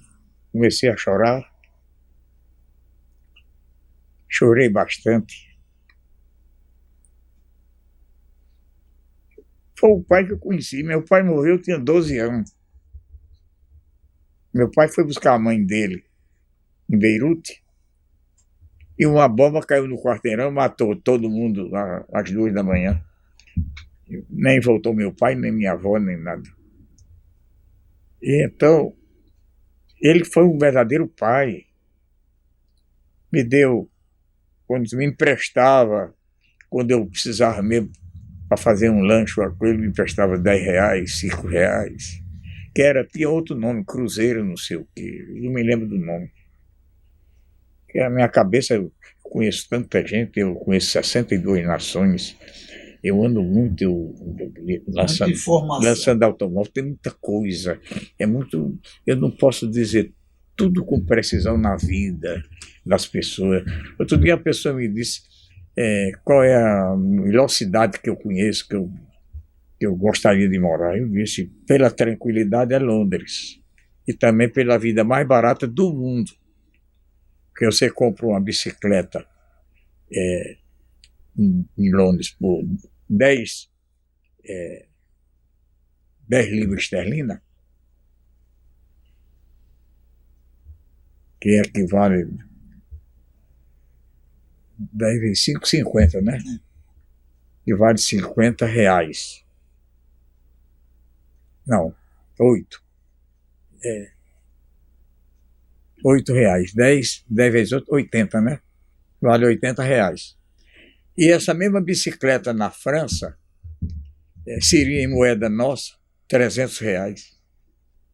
comecei a chorar. Chorei bastante. foi o pai que eu conheci. Meu pai morreu, eu tinha 12 anos. Meu pai foi buscar a mãe dele em Beirute e uma bomba caiu no quarteirão, matou todo mundo lá às 2 da manhã. Nem voltou meu pai, nem minha avó, nem nada. E então, ele foi um verdadeiro pai. Me deu, quando me emprestava, quando eu precisava mesmo para fazer um lanche, ele me emprestava R$ 10, R$ 5, que tinha outro nome, Cruzeiro, não sei o quê, não me lembro do nome. Que a minha cabeça, eu conheço tanta gente, eu conheço 62 nações, eu ando muito lançando automóvel, tem muita coisa, eu não posso dizer tudo com precisão na vida das pessoas. Outro dia a pessoa me disse qual é a melhor cidade que eu conheço, que eu gostaria de morar. Eu disse, pela tranquilidade, é Londres. E também pela vida mais barata do mundo. Porque você compra uma bicicleta em Londres por 10 libras esterlinas, que equivale 10 vezes 5, 50, né? Que vale R$ 50. Não, 8. R$ 8. 10 vezes 8, 80, né? Vale R$ 80. E essa mesma bicicleta na França seria em moeda nossa R$ 300.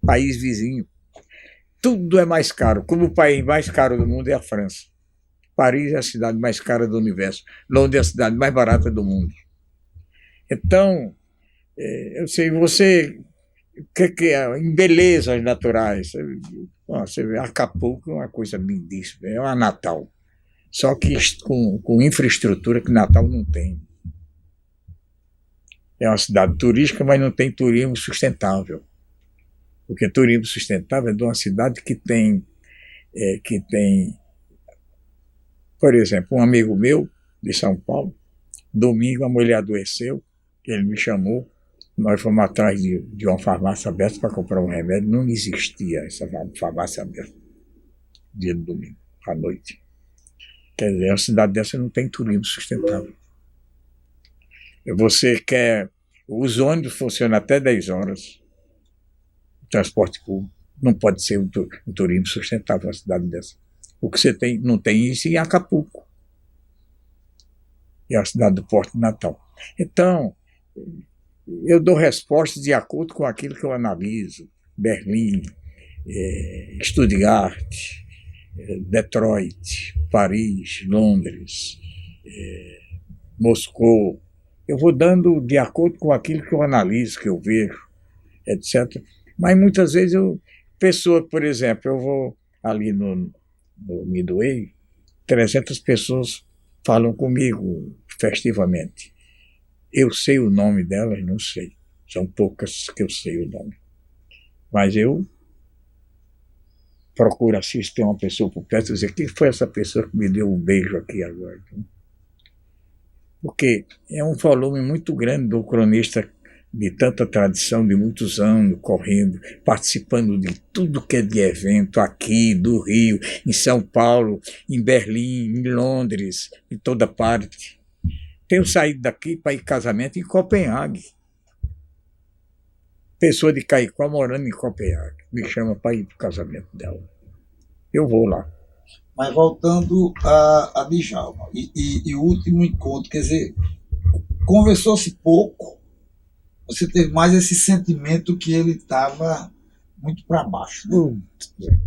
País vizinho. Tudo é mais caro. Como o país mais caro do mundo é a França. Paris é a cidade mais cara do universo. Londres é a cidade mais barata do mundo. Então, eu sei, você que é em belezas naturais. Você vê Acapulco é uma coisa lindíssima, é uma Natal. Só que com infraestrutura que Natal não tem. É uma cidade turística, mas não tem turismo sustentável. Porque turismo sustentável é de uma cidade que tem, por exemplo, um amigo meu de São Paulo, domingo a mulher adoeceu, ele me chamou, nós fomos atrás de uma farmácia aberta para comprar um remédio, não existia essa farmácia aberta, dia de domingo, à noite. Quer dizer, uma cidade dessa não tem turismo sustentável. Você quer... Os ônibus funcionam até 10 horas. O transporte público não pode ser um turismo sustentável uma cidade dessa. O que você tem, não tem isso em Acapulco. É a cidade do Porto de Natal. Então, eu dou respostas de acordo com aquilo que eu analiso. Berlim, Stuttgart, Detroit, Paris, Londres, Moscou. Eu vou dando de acordo com aquilo que eu analiso, que eu vejo, etc. Mas muitas vezes por exemplo, eu vou ali no Midway, 300 pessoas falam comigo festivamente. Eu sei o nome delas, não sei. São poucas que eu sei o nome. Mas eu procuro assistir uma pessoa por perto e dizer, quem foi essa pessoa que me deu um beijo aqui agora? Porque é um volume muito grande do cronista de tanta tradição, de muitos anos, correndo, participando de tudo que é de evento aqui, do Rio, em São Paulo, em Berlim, em Londres, em toda parte. Tenho saído daqui para ir casamento em Copenhague. Pessoa de Caicó morando em Copenhague me chama para ir para o casamento dela. Eu vou lá. Mas voltando a Djalma, e o último encontro, quer dizer, conversou-se pouco, você teve mais esse sentimento que ele estava muito para baixo. Né?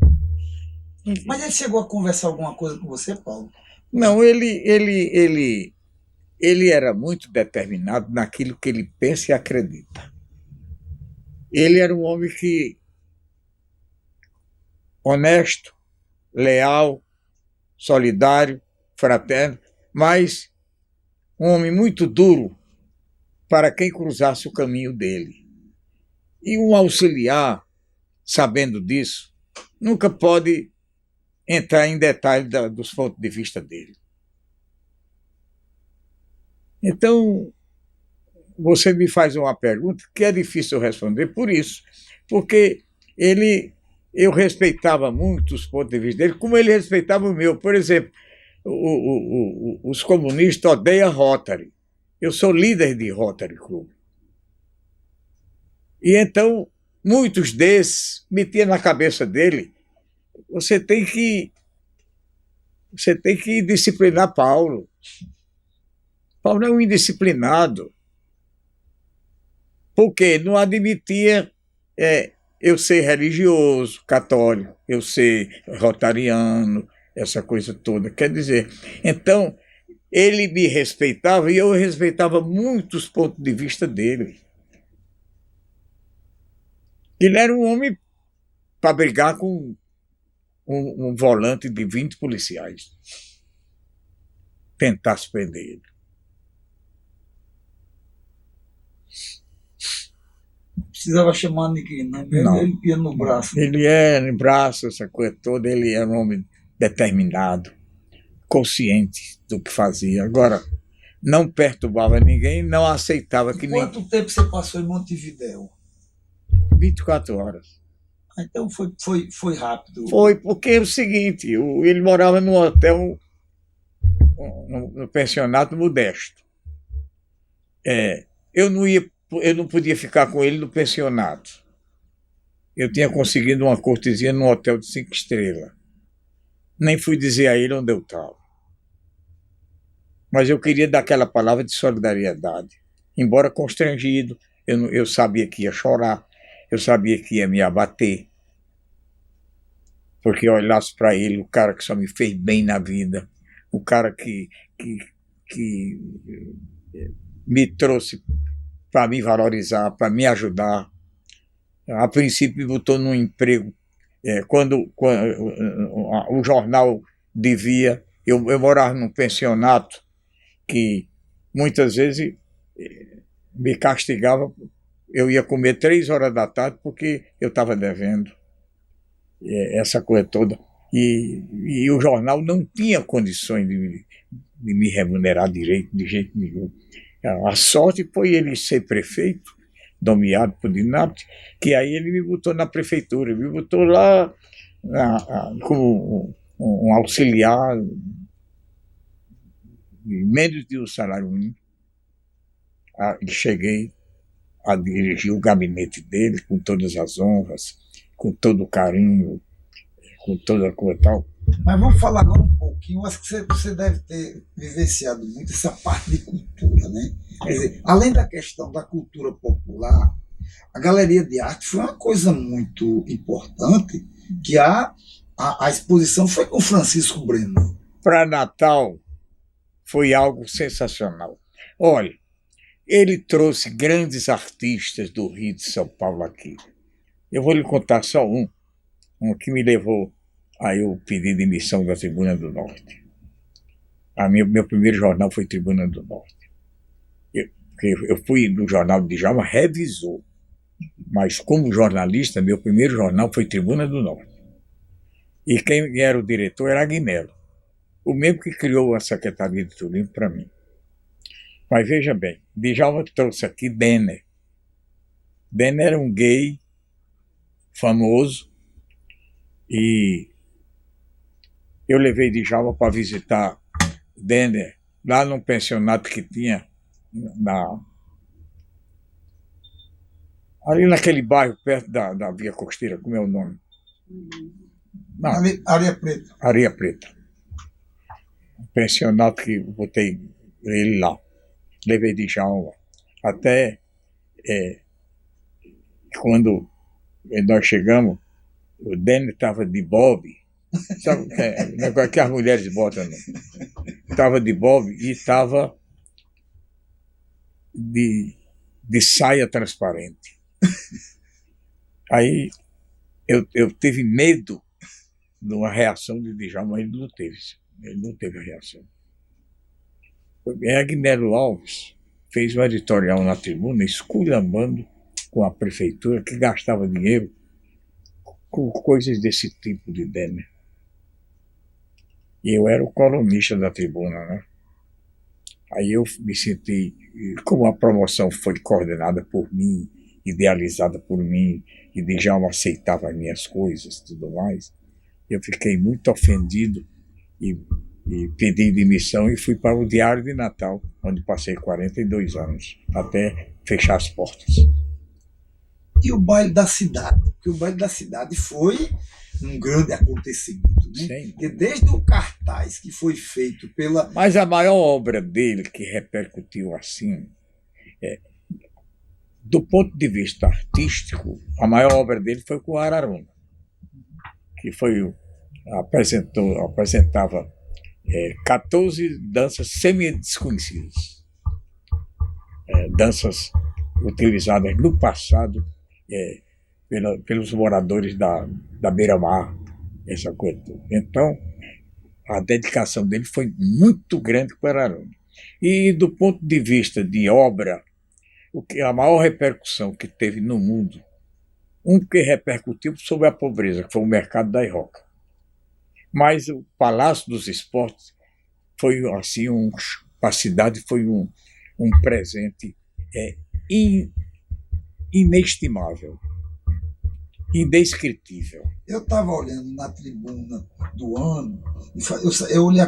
Mas ele chegou a conversar alguma coisa com você, Paulo? Não, ele era muito determinado naquilo que ele pensa e acredita. Ele era um homem honesto, leal, solidário, fraterno, mas um homem muito duro para quem cruzasse o caminho dele. E um auxiliar, sabendo disso, nunca pode entrar em detalhe dos pontos de vista dele. Então, você me faz uma pergunta que é difícil responder por isso, porque eu respeitava muito os pontos de vista dele, como ele respeitava o meu. Por exemplo, os comunistas odeiam Rotary. Eu sou líder de Rotary Club. E então, muitos desses metiam na cabeça dele, você tem que disciplinar Paulo. Paulo é um indisciplinado. Porque não admitia eu ser religioso, católico, eu ser rotariano, essa coisa toda. Quer dizer, então, ele me respeitava e eu respeitava muito os pontos de vista dele. Ele era um homem para brigar com um volante de 20 policiais. Tentasse prender ele. Não precisava chamar ninguém, né? Ele ia no braço. Ele era no braço, essa coisa toda. Ele era um homem determinado, consciente do que fazia. Agora, não perturbava ninguém, não aceitava que ninguém... Quanto tempo você passou em Montevidéu? 24 horas. Então foi rápido. Foi, porque é o seguinte, ele morava num hotel, no pensionato modesto. Eu não podia ficar com ele no pensionato. Eu tinha conseguido uma cortesia num hotel de 5 estrelas. Nem fui dizer a ele onde eu estava. Mas eu queria dar aquela palavra de solidariedade. Embora constrangido, eu sabia que ia chorar, eu sabia que ia me abater. Porque eu olhasse para ele, o cara que só me fez bem na vida, o cara que me trouxe para me valorizar, para me ajudar. A princípio me botou num emprego. Quando o jornal devia, eu morava num pensionato que muitas vezes me castigava. Eu ia comer 3 horas da tarde porque eu estava devendo. Essa coisa toda. E o jornal não tinha condições de me remunerar direito, de jeito nenhum. A sorte foi ele ser prefeito, nomeado por Dinapte, que aí ele me botou na prefeitura, me botou lá como um auxiliar de menos de um salário mínimo. Cheguei a dirigir o gabinete dele com todas as honras, com todo o carinho, com toda a coisa e tal. Mas vamos falar agora um pouquinho. Eu acho que você deve ter vivenciado muito essa parte de cultura, né? Quer dizer, além da questão da cultura popular, a galeria de arte foi uma coisa muito importante, que a exposição foi com Francisco Breno. Para Natal foi algo sensacional. Olha, ele trouxe grandes artistas do Rio e de São Paulo aqui. Eu vou lhe contar só um que me levou a eu pedir demissão da Tribuna do Norte. Meu primeiro jornal foi Tribuna do Norte. Eu fui no jornal de Djalma revisor, mas como jornalista, meu primeiro jornal foi Tribuna do Norte. E quem era o diretor era Aguinaldo, o mesmo que criou a Secretaria de Turismo para mim. Mas veja bem, Djalma trouxe aqui Denner. Denner era um gay famoso e eu levei Djalma para visitar Denner lá num pensionato que tinha ali naquele bairro perto da Via Costeira, como é o nome? Não, Areia Preta. Areia Preta. Um pensionato que botei ele lá. Levei Djalma. Até quando nós chegamos, o Denner estava de bob. Sabe que as mulheres botam? Estava de bob e estava de saia transparente. Aí eu tive medo de uma reação de Djalma, mas ele não teve a reação. Aguinaldo Alves fez um editorial na Tribuna esculhambando com a prefeitura que gastava dinheiro com coisas desse tipo de Denner. E eu era o colunista da Tribuna, né? Aí eu me senti, como a promoção foi coordenada por mim, idealizada por mim, e Djalma aceitava as minhas coisas e tudo mais, eu fiquei muito ofendido e pedi demissão e fui para o Diário de Natal, onde passei 42 anos, até fechar as portas. E o baile da cidade? Porque o baile da cidade foi um grande acontecimento, né? Sim. Porque desde o cartaz que foi feito pela... Mas a maior obra dele, que repercutiu assim, do ponto de vista artístico, a maior obra dele foi com o Araruna, que apresentava 14 danças semi-desconhecidas, danças utilizadas no passado pelos moradores da beira-mar, essa coisa toda. Então, a dedicação dele foi muito grande para o Araruna. E do ponto de vista de obra, a maior repercussão que teve no mundo, que repercutiu sobre a pobreza, que foi o mercado da Irroca. Mas o Palácio dos Esportes foi assim, para a cidade foi um presente inestimável, indescritível. Eu estava olhando na tribuna do ano, eu olhei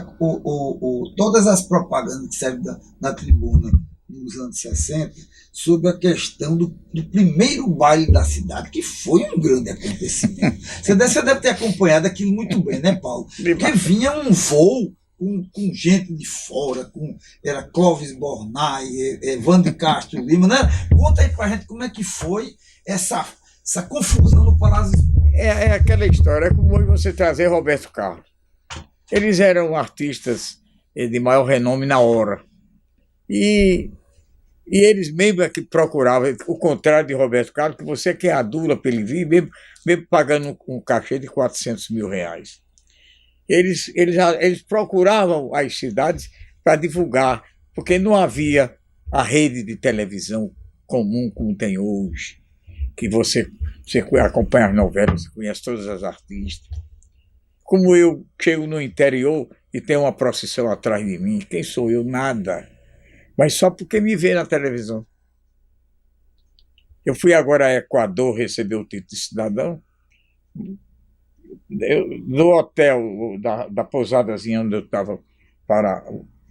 todas as propagandas que saíram na tribuna nos anos 60 sobre a questão do primeiro baile da cidade, que foi um grande acontecimento. Você deve ter acompanhado aquilo muito bem, né, Paulo? Porque vinha um voo com gente de fora, era Clóvis Bornai, Evandro Castro Lima, né? Conta aí pra gente como é que foi essa confusão no Palácio. É aquela história, é como você trazer Roberto Carlos. Eles eram artistas de maior renome na hora. E eles mesmo é que procuravam, o contrário de Roberto Carlos, que você quer adula para ele vir, mesmo pagando um cachê de 400 mil reais. Eles procuravam as cidades para divulgar, porque não havia a rede de televisão comum como tem hoje, que você acompanha as novelas, você conhece todas as artistas. Como eu chego no interior e tem uma procissão atrás de mim, quem sou eu? Nada. Mas só porque me vê na televisão. Eu fui agora a Equador receber o título de cidadão. No hotel da pousadazinha onde eu estava para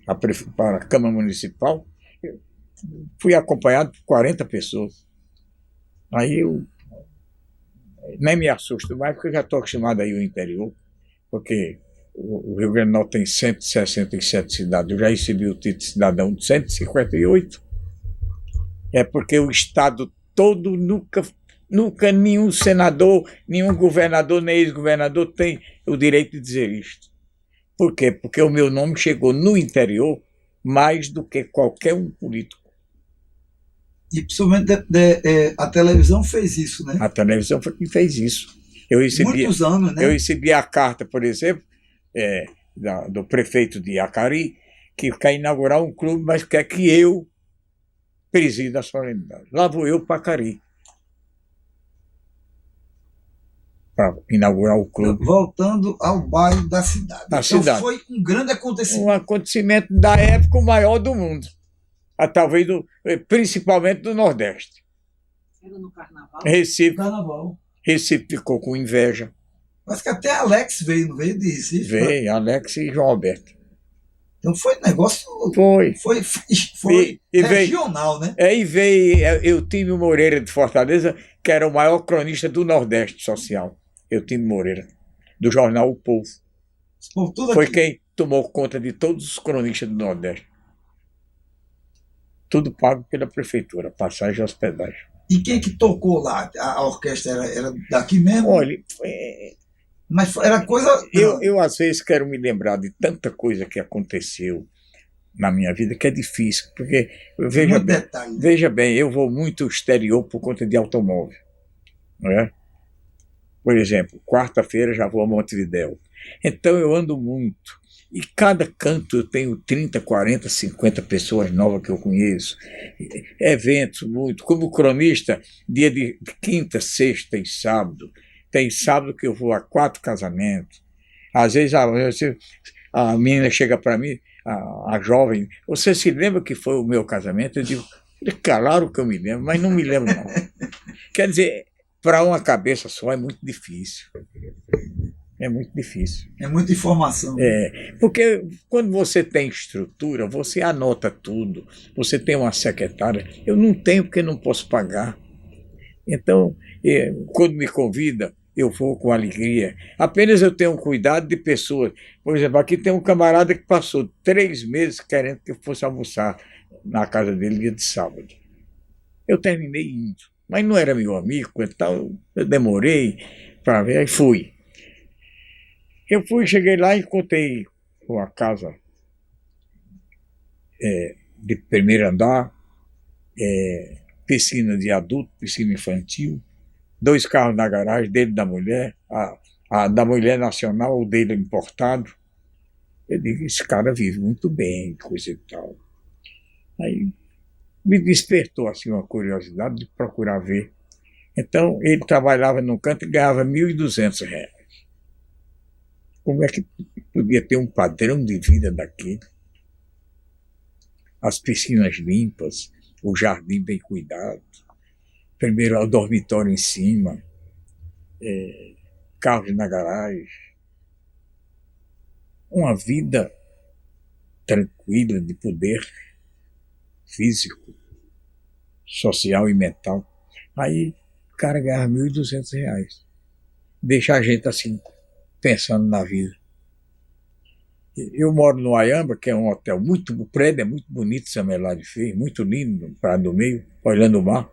a Câmara Municipal, fui acompanhado por 40 pessoas. Aí eu nem me assusto mais, porque eu já estou acostumado a ir ao interior, porque o Rio Grande do Norte tem 167 cidades. Eu já recebi o título de cidadão de 158. É porque o Estado todo nunca nenhum senador, nenhum governador, nem ex-governador tem o direito de dizer isto. Por quê? Porque o meu nome chegou no interior mais do que qualquer um político. E principalmente a televisão fez isso, né? A televisão foi quem fez isso. Muitos anos, né? Eu recebi a carta, por exemplo, do prefeito de Acari, que quer inaugurar um clube, mas quer que eu presida a solenidade. Lá vou eu para Acari, para inaugurar o clube. Voltando ao baile da cidade. Então foi um grande acontecimento. Um acontecimento da época o maior do mundo. Talvez principalmente do Nordeste. Era no Carnaval? Recife ficou com inveja. Mas que até Alex veio, não veio de Recife? Veio, Alex e João Alberto. Então foi negócio... Foi regional, né? E veio o Timo Moreira de Fortaleza, que era o maior cronista do Nordeste social. Timo Moreira, do jornal O Povo. Foi quem tomou conta de todos os cronistas do Nordeste. Tudo pago pela prefeitura, passagem e hospedagem. E quem que tocou lá? A orquestra era daqui mesmo? Olha, mas era coisa... Eu às vezes quero me lembrar de tanta coisa que aconteceu na minha vida que é difícil, porque veja bem, eu vou muito ao exterior por conta de automóvel, não é? Por exemplo, quarta-feira já vou a Montevidéu. Então eu ando muito. E cada canto eu tenho 30, 40, 50 pessoas novas que eu conheço. Eventos muito. Como cronista, dia de quinta, sexta e sábado. Tem sábado que eu vou a 4 casamentos. Às vezes a menina chega para mim, a jovem, você se lembra que foi o meu casamento? Eu digo, claro que eu me lembro, mas não me lembro não. Quer dizer, para uma cabeça só é muito difícil. É muito difícil. É muita informação. Porque quando você tem estrutura, você anota tudo. Você tem uma secretária. Eu não tenho porque não posso pagar. Então, quando me convida, eu vou com alegria. Apenas eu tenho cuidado de pessoas. Por exemplo, aqui tem um camarada que passou 3 meses querendo que eu fosse almoçar na casa dele dia de sábado. Eu terminei indo, mas não era meu amigo, então eu demorei para ver, e fui. Eu fui, cheguei lá e encontrei uma casa de primeiro andar, piscina de adulto, piscina infantil, 2 carros na garagem, dele e da mulher, a da mulher nacional, o dele importado. Eu digo, esse cara vive muito bem, coisa e tal. Aí me despertou assim, uma curiosidade de procurar ver. Então, ele trabalhava num canto e ganhava R$ 1.200. Como é que podia ter um padrão de vida daquele? As piscinas limpas, o jardim bem cuidado, primeiro o dormitório em cima, carros na garagem. Uma vida tranquila de poder físico, social e mental. Aí o cara ganhava R$ 1.200. Deixa a gente assim, pensando na vida. Eu moro no Ayamba, que é um hotel o prédio é muito bonito, Samelade fez, muito lindo, Praia do Meio, olhando o mar.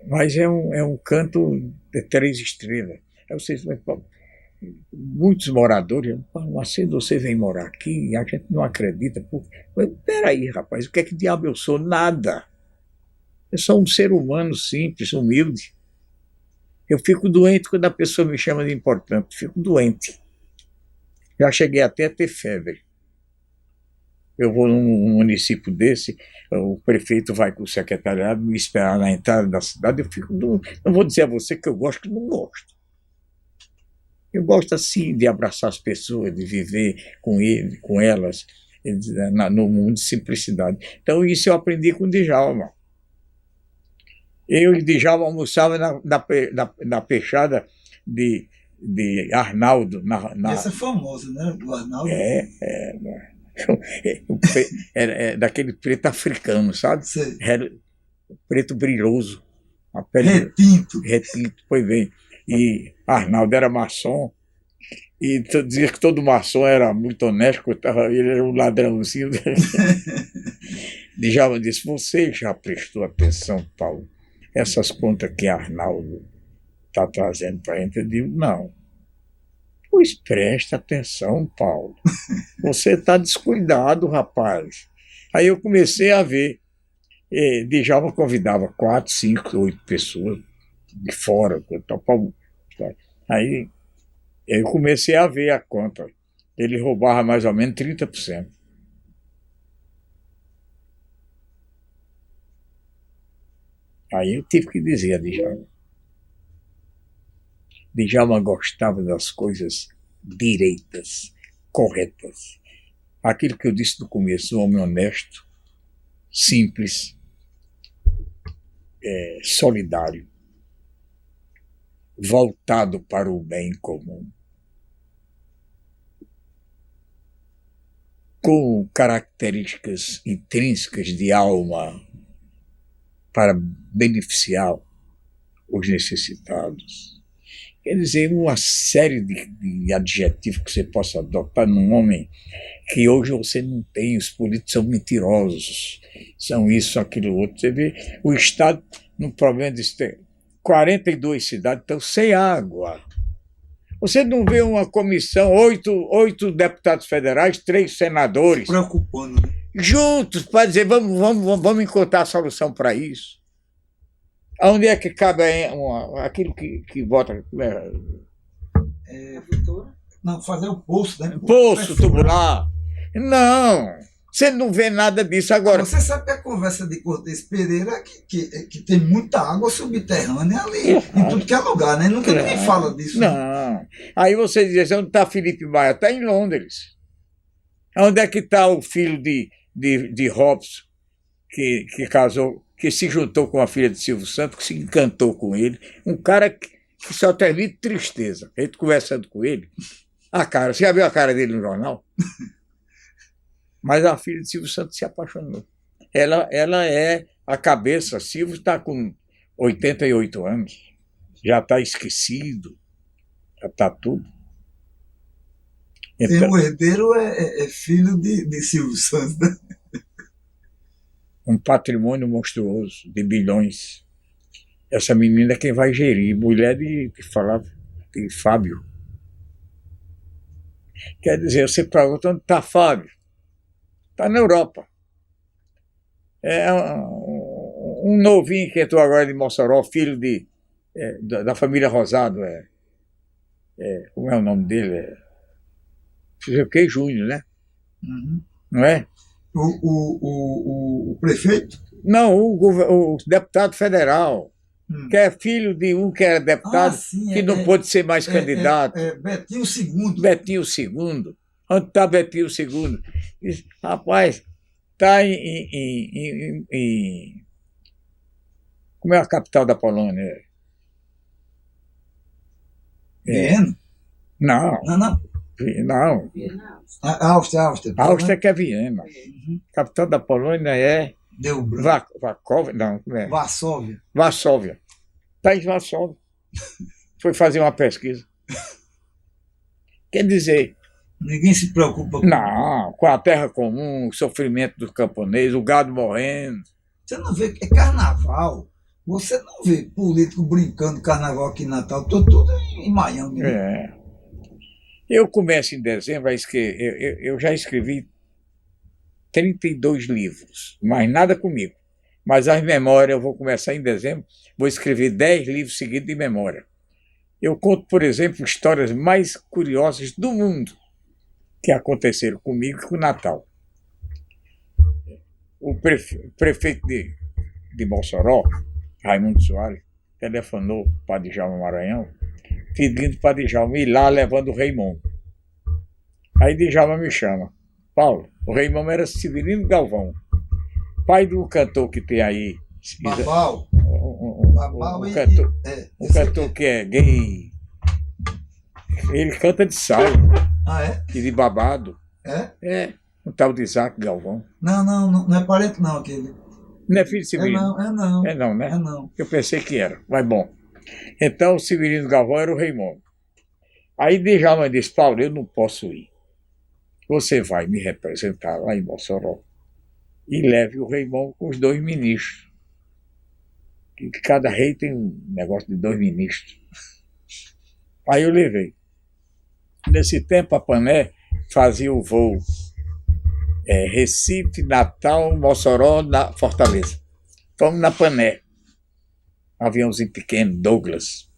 Mas é um canto de 3 estrelas. Aí vocês, muitos moradores, mas cedo você vem morar aqui e a gente não acredita. Peraí, rapaz, o que é que diabo eu sou? Nada. Eu sou um ser humano simples, humilde. Eu fico doente quando a pessoa me chama de importante, fico doente. Já cheguei até a ter febre. Eu vou num município desse, o prefeito vai com o secretariado me esperar na entrada da cidade, eu fico doente. Não vou dizer a você que eu gosto, que não gosto. Eu gosto assim de abraçar as pessoas, de viver com ele, com elas, no mundo de simplicidade. Então isso eu aprendi com o Djalma. Eu e Djalma almoçava na peixada de Arnaldo. Essa é famosa, né? Do Arnaldo. É daquele preto africano, sabe? Sei. Era preto brilhoso. A pele retinto, pois bem. E Arnaldo era maçom. E dizia que todo maçom era muito honesto, ele era um ladrãozinho. Djalma disse, você já prestou atenção, Paulo? Essas contas que Arnaldo está trazendo para a gente, eu digo, não. Pois presta atenção, Paulo. Você está descuidado, rapaz. Aí eu comecei a ver. Djalma convidava 4, 5, 8 pessoas de fora. Aí eu comecei a ver a conta. Ele roubava mais ou menos 30%. Aí eu tive que dizer a Djalma. Djalma gostava das coisas direitas, corretas. Aquilo que eu disse no começo, um homem honesto, simples, solidário, voltado para o bem comum, com características intrínsecas de alma para beneficiar os necessitados. Quer dizer, uma série de adjetivos que você possa adotar num homem que hoje você não tem. Os políticos são mentirosos, são isso, aquilo, outro. Você vê, o Estado, no problema disso, tem 42 cidades estão sem água. Você não vê uma comissão, 8 deputados federais, 3 senadores, se preocupando, né? Juntos para dizer, vamos encontrar a solução para isso. Onde é que cabe aquilo que vota? Não, fazer o poço, né? Poço tubular. Não, você não vê nada disso agora. Você sabe que a conversa de Cortes Pereira que tem muita água subterrânea ali, em tudo que é lugar, né? Nunca ninguém fala disso. Não. Aí você diz, onde está Felipe Maia? Está em Londres. Onde é que está o filho de Robson, que casou, que se juntou com a filha de Silvio Santos, que se encantou com ele? Um cara que só transmite tristeza. A gente conversando com ele, você já viu a cara dele no jornal? Mas a filha de Silvio Santos se apaixonou. Ela é a cabeça. Silvio está com 88 anos, já está esquecido, já está tudo. Então, o herdeiro é filho de Silvio Santos, né? Um patrimônio monstruoso de bilhões. Essa menina é quem vai gerir, mulher de Fábio. Quer dizer, você pergunta onde está Fábio? Está na Europa. É um novinho que entrou agora de Mossoró, filho da família Rosado. Como é o nome dele? Fiquei Júnior, né? Uhum. Não é? O prefeito? Não, o deputado federal, que é filho de um que era deputado, que não pôde ser mais candidato. Betinho II. Betinho II. Onde está Betinho II? Diz, rapaz, está em. Como é a capital da Polônia? Viena? Não. Não. Áustria. Áustria que é Viena. Uhum. A capital da Polônia é Deu branco. Varsóvia. Varsóvia. Varsóvia. Está em Varsóvia. Foi fazer uma pesquisa. Quer dizer... Ninguém se preocupa com a terra comum, o sofrimento dos camponeses, o gado morrendo. Você não vê, é carnaval. Você não vê político brincando carnaval aqui em Natal. Estou tudo em Miami. Né? Eu começo em dezembro, eu já escrevi 32 livros, mas nada comigo. Mas as memórias, eu vou começar em dezembro, vou escrever 10 livros seguidos de memória. Eu conto, por exemplo, histórias mais curiosas do mundo que aconteceram comigo e com o Natal. O prefeito de Mossoró, Raimundo Soares, telefonou para Djalma Maranhão, pedindo para Djalma ir lá levando o Raimundo. Aí Djalma me chama. Paulo, o Raimundo era Severino Galvão, pai do cantor que tem aí. Babau. Um cantor que é gay. Ele canta de saia. Ah, é? E de babado. É? Um tal de Isaac Galvão. Não é parente não aquele. Não é filho de Severino? É não. É não, né? É não. Eu pensei que era, mas bom. Então o Severino Galvão era o Raimundo. Aí Djalma disse, Paulo, eu não posso ir. Você vai me representar lá em Mossoró e leve o Raimundo com os 2 ministros. Que cada rei tem um negócio de 2 ministros. Aí eu levei. Nesse tempo a Pané fazia o voo Recife, Natal, Mossoró, Fortaleza. Fomos na Pané. Aviãozinho pequeno, Douglas.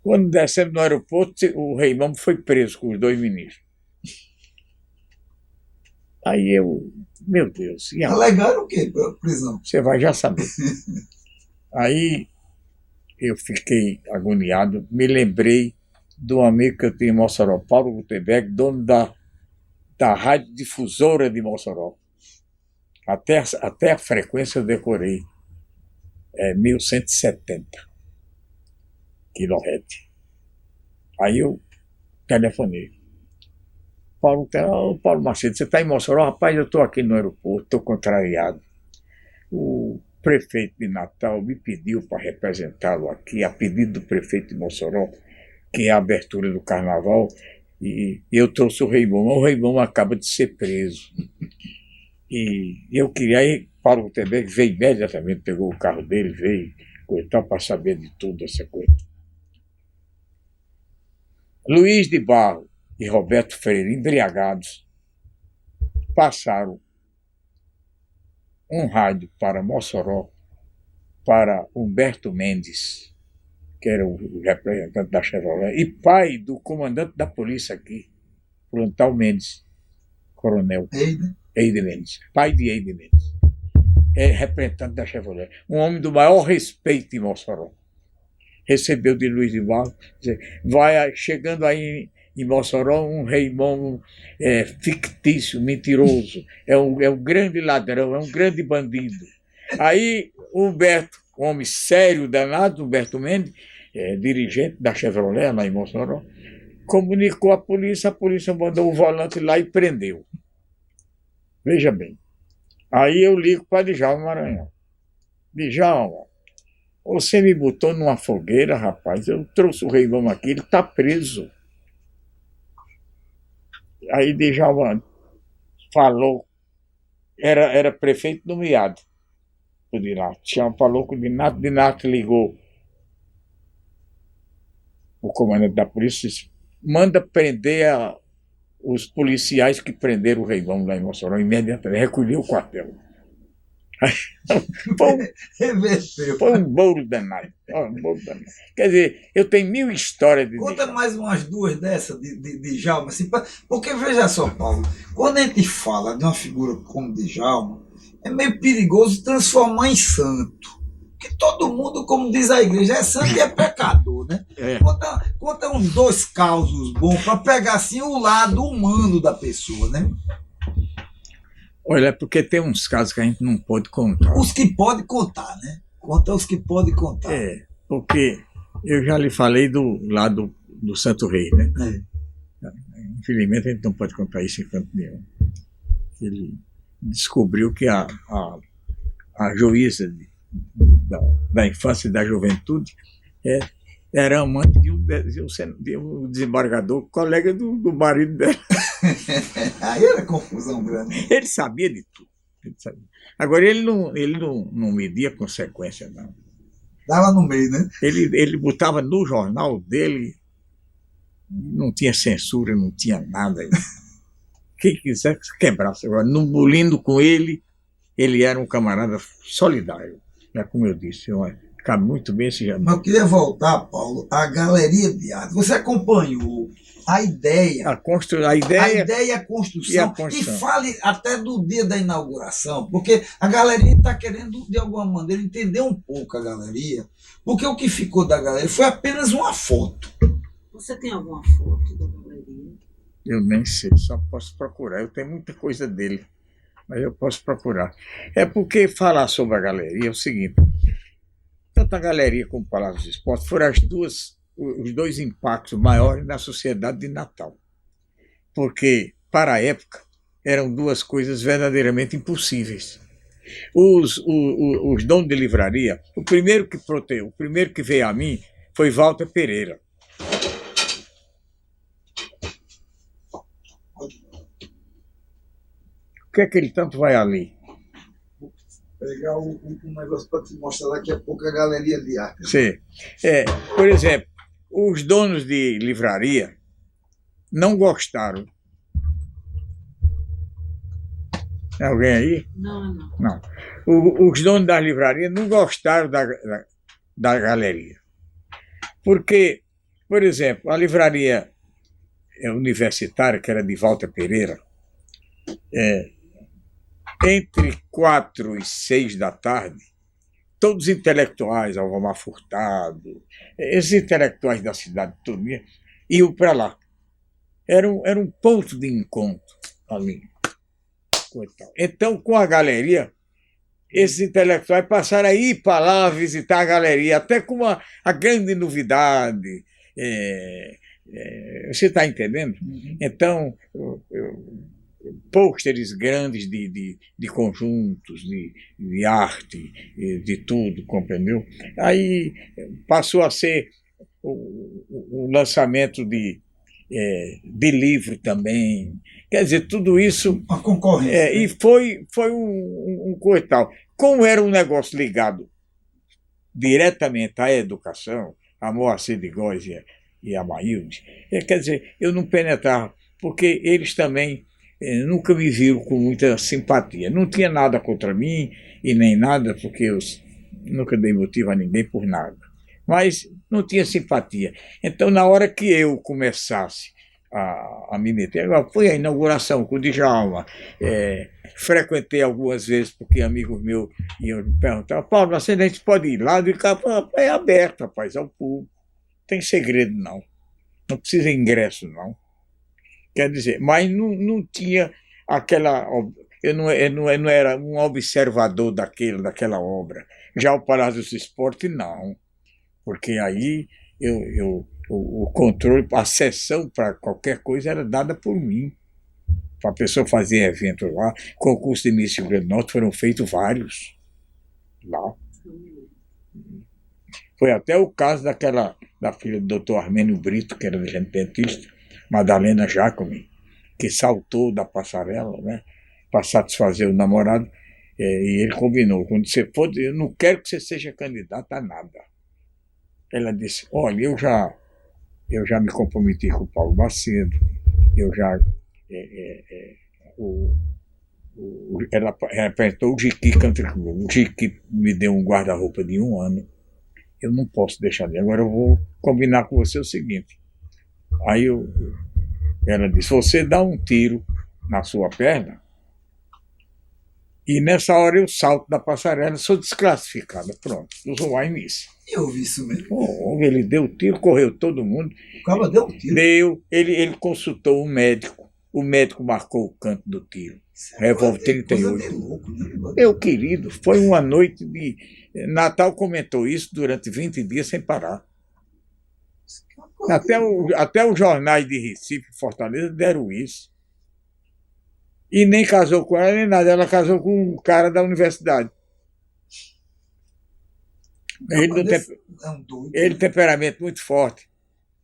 Quando descemos no aeroporto, o Raimundo foi preso com os 2 ministros. Aí meu Deus. Alegaram o quê, prisão? Você vai já saber. Aí eu fiquei agoniado, me lembrei do amigo que eu tinha em Mossoró, Paulo Gutenberg, dono da rádio difusora de Mossoró. Até a frequência eu decorei. 1170 kHz. Aí eu telefonei. Paulo Macedo, você está em Mossoró? Rapaz, eu estou aqui no aeroporto, estou contrariado. O prefeito de Natal me pediu para representá-lo aqui, a pedido do prefeito de Mossoró, que é a abertura do carnaval, e eu trouxe o Raimundo. O Raimundo acaba de ser preso. E eu queria ir. Paulo Gutenberg veio imediatamente, pegou o carro dele, veio, coitado, para saber de tudo essa coisa. Luiz de Barro e Roberto Freire, embriagados, passaram um rádio para Mossoró, para Humberto Mendes, que era o representante da Chevrolet, e pai do comandante da polícia aqui, Plantal Mendes, coronel Eide Mendes, pai de Eide Mendes, representante da Chevrolet, um homem do maior respeito em Mossoró. Recebeu de Luiz de Barro, vai chegando aí em Mossoró um rei momo fictício, mentiroso, é um grande ladrão, é um grande bandido. Aí o Humberto, homem sério, danado, Humberto Mendes, dirigente da Chevrolet lá em Mossoró, comunicou à polícia, a polícia mandou o volante lá e prendeu. Veja bem. Aí eu ligo para Djalma Maranhão. Djalma, você me botou numa fogueira, rapaz, eu trouxe o rei momo aqui, ele está preso. Aí Djalma falou, era prefeito nomeado por Dinato. Falou com o Dinato, Dinato ligou o comandante da polícia e disse, manda prender os policiais que prenderam o rei momo lá em Mossoró, imediatamente, recolheu o quartel. Foi um bolo danado. Quer dizer, eu tenho 1000 histórias de Conta mais umas duas dessas de Djalma. Assim, porque veja só, Paulo, quando a gente fala de uma figura como Djalma, é meio perigoso transformar em santo. Porque todo mundo, como diz a igreja, é santo e é pecador, né? Conta uns 2 causos bons para pegar assim o lado humano da pessoa, né? Olha, porque tem uns casos que a gente não pode contar. Os que pode contar, né? Conta os que pode contar. Porque eu já lhe falei do lado do Santo Rei, né? Infelizmente a gente não pode contar isso em canto nenhum. Ele descobriu que a juíza da infância e da juventude era amante de um desembargador, colega do marido dela. Aí era confusão grande. Ele sabia de tudo. Agora, ele não media consequência, não. Dava no meio, né? Ele botava no jornal dele, não tinha censura, não tinha nada. Quem quiser quebrasse. Agora, no bulindo com ele era um camarada solidário. Como eu disse, cabe muito bem esse Mas eu queria voltar, Paulo, à Galeria de Arte. Você acompanhou a ideia, a ideia e a construção, e fale até do dia da inauguração, porque a galeria está querendo, de alguma maneira, entender um pouco a galeria, porque o que ficou da galeria foi apenas uma foto. Você tem alguma foto da galeria? Eu nem sei, só posso procurar. Eu tenho muita coisa dele, mas eu posso procurar. É porque falar sobre a galeria é o seguinte, tanto a galeria como o Palácio dos Esportes foram os 2 impactos maiores na sociedade de Natal. Porque, para a época, eram 2 coisas verdadeiramente impossíveis. Os donos de livraria, o primeiro que veio a mim foi Walter Pereira. O que é que ele tanto vai ali? Pegar um negócio para te mostrar daqui a pouco a Galeria de Arte. Sim. Por exemplo, os donos de livraria não gostaram. Tem alguém aí? Não. Os donos da livraria não gostaram da galeria. Porque, por exemplo, a livraria universitária, que era de Walter Pereira, entre 4 e 6 da tarde, todos os intelectuais, Alvamar Furtado, esses intelectuais da cidade toda, iam para lá. Era um ponto de encontro ali. Então, com a galeria, esses intelectuais passaram a ir para lá visitar a galeria, até com a grande novidade. Você está entendendo? Então, pôsteres grandes de conjuntos, de arte, de tudo, compreendeu? Aí passou a ser o lançamento de livro também. Quer dizer, tudo isso... Uma concorrência. E foi um coisa tal. Como era um negócio ligado diretamente à educação, a Moacir de Góes e a Maílde, quer dizer, eu não penetrava, porque eles também nunca me viram com muita simpatia. Não tinha nada contra mim e nem nada, porque eu nunca dei motivo a ninguém por nada. Mas não tinha simpatia. Então, na hora que eu começasse a me meter, agora foi a inauguração com o Djalma, frequentei algumas vezes, porque amigos meus iam me perguntar, Paulo, a gente pode ir lá? É aberto, rapaz, ao público. Não tem segredo, não. Não precisa ingresso, não. Quer dizer, mas não tinha aquela. Eu não era um observador daquela obra. Já o Palácio dos Esportes, não. Porque aí o controle, a sessão para qualquer coisa era dada por mim. Para a pessoa fazer evento lá, concurso de Miss Rio Grande do Norte foram feitos vários lá. Foi até o caso da filha do Dr. Armênio Brito, que era dentista, Madalena Jacome, que saltou da passarela, né, para satisfazer o namorado, e ele combinou: quando você for, eu não quero que você seja candidata a nada. Ela disse: olha, eu já me comprometi com o Paulo Macedo, eu já. Ela apresentou o Jiqui Country Club. O Jiqui me deu um guarda-roupa de 1 ano. Eu não posso deixar de. Agora eu vou combinar com você o seguinte. Aí ela disse: você dá um tiro na sua perna e nessa hora eu salto da passarela, sou desclassificada. Pronto, usou a Miss. Eu vi isso mesmo. Ele deu o tiro, correu todo mundo. O cara deu um tiro. Ele consultou um médico. O médico marcou o canto do tiro. Revólver 38. Louco, né? Meu querido, foi uma noite de. Natal comentou isso durante 20 dias sem parar. Até os jornais de Recife e Fortaleza deram isso. E nem casou com ela, nem nada. Ela casou com um cara da universidade. Ele temperamento muito forte.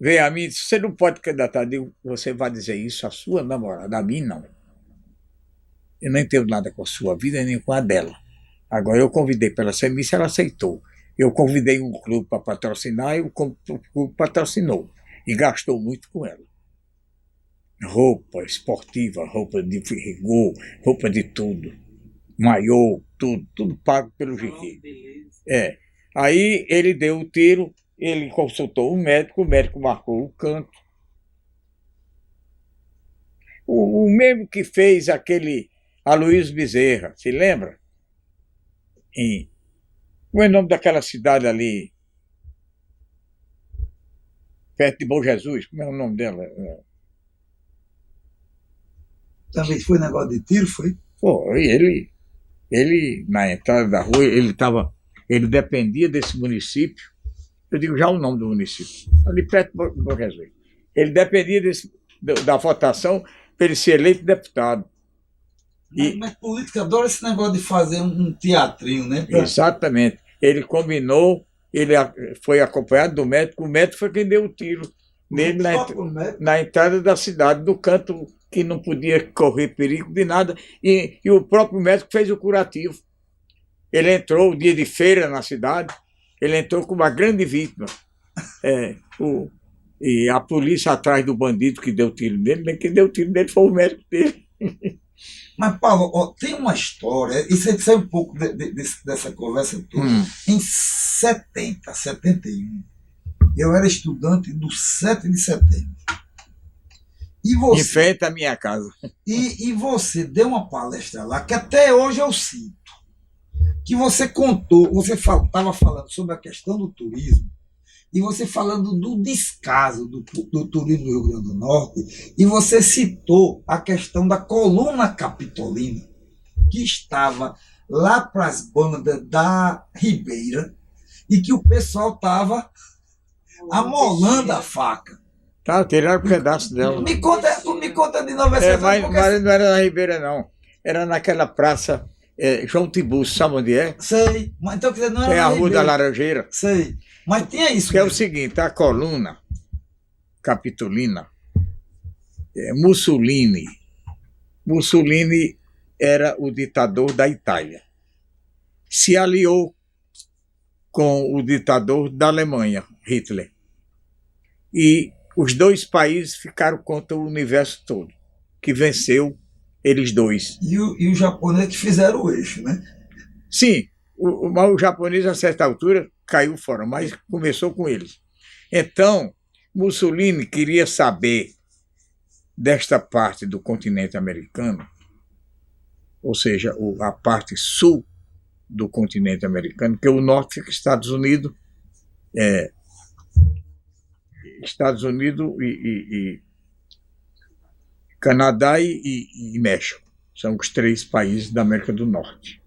Veio a mim e disse: você não pode candidatar. Eu digo: você vai dizer isso à sua namorada, a mim não. Eu não tenho nada com a sua vida, nem com a dela. Agora, eu convidei para ela ser Miss, ela aceitou. Eu convidei um clube para patrocinar e o clube patrocinou. E gastou muito com ela. Roupa esportiva, roupa de rigor, roupa de tudo. Maiô, tudo pago pelo Jiqui. Aí ele deu o tiro, ele consultou o médico marcou o canto. O mesmo que fez aquele Aloysio Bezerra, se lembra? Qual é o nome daquela cidade ali? Perto de Bom Jesus, como é o nome dela? Também foi negócio de tiro, foi? Foi, ele na entrada da rua, ele dependia desse município. Eu digo já o nome do município, ali perto de Bom Jesus. Ele dependia da votação para ele ser eleito deputado. Mas política adora esse negócio de fazer um teatrinho, né? Exatamente. Ele combinou, ele foi acompanhado do médico, o médico foi quem deu o tiro nele na entrada da cidade, do canto que não podia correr perigo de nada, e o próprio médico fez o curativo. Ele entrou o dia de feira na cidade, ele entrou com uma grande vítima. E a polícia atrás do bandido que deu tiro nele, quem deu tiro nele foi o médico dele. Mas, Paulo, tem uma história, e você sai um pouco dessa conversa toda. Em 71, eu era estudante do 7 de setembro. E você, em frente à minha casa. E você deu uma palestra lá, que até hoje eu cito, que você contou, você estava falando sobre a questão do turismo, e você falando do descaso do turismo do Rio Grande do Norte, e você citou a questão da coluna capitolina, que estava lá para as bandas da Ribeira, e que o pessoal estava amolando a faca. Tá, tiraram um pedaço dela. Me conta de novo essa mas não era na Ribeira, não. Era naquela praça João Tiburcio, sabe onde é? Sei, mas então quer dizer, não era é na a Rua Ribeira. da Laranjeira. Sei, mas tinha isso. Que é o seguinte, a coluna capitolina, Mussolini era o ditador da Itália. Se aliou com o ditador da Alemanha, Hitler. E os dois países ficaram contra o universo todo, que venceu eles dois. E os japoneses que fizeram o eixo, né? Sim, o japonês, a certa altura, caiu fora, mas começou com eles. Então, Mussolini queria saber desta parte do continente americano, ou seja, a parte sul do continente americano, que o norte fica Estados Unidos, Canadá e México. São os 3 países da América do Norte.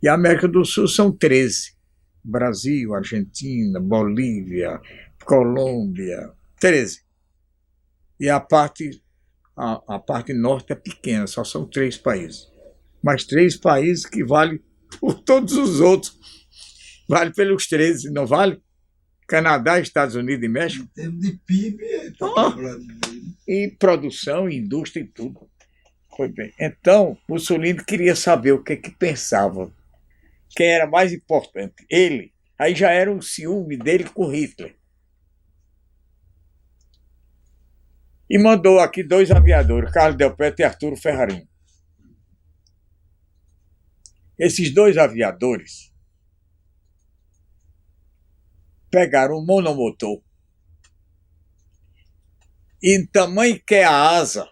E a América do Sul são 13. Brasil, Argentina, Bolívia, Colômbia, 13. E a parte norte é pequena, só são 3 países. Mas 3 países que valem por todos os outros. Vale pelos 13, não vale? Canadá, Estados Unidos e México. Em termos de PIB, está quebrado no meio. E produção, indústria e tudo. Foi bem. Então, Mussolini queria saber o que pensava. Quem era mais importante? Ele. Aí já era um ciúme dele com Hitler. E mandou aqui 2 aviadores, Carlos Delpetro e Arturo Ferrarin. Esses 2 aviadores pegaram um monomotor e, tamanho que é a asa,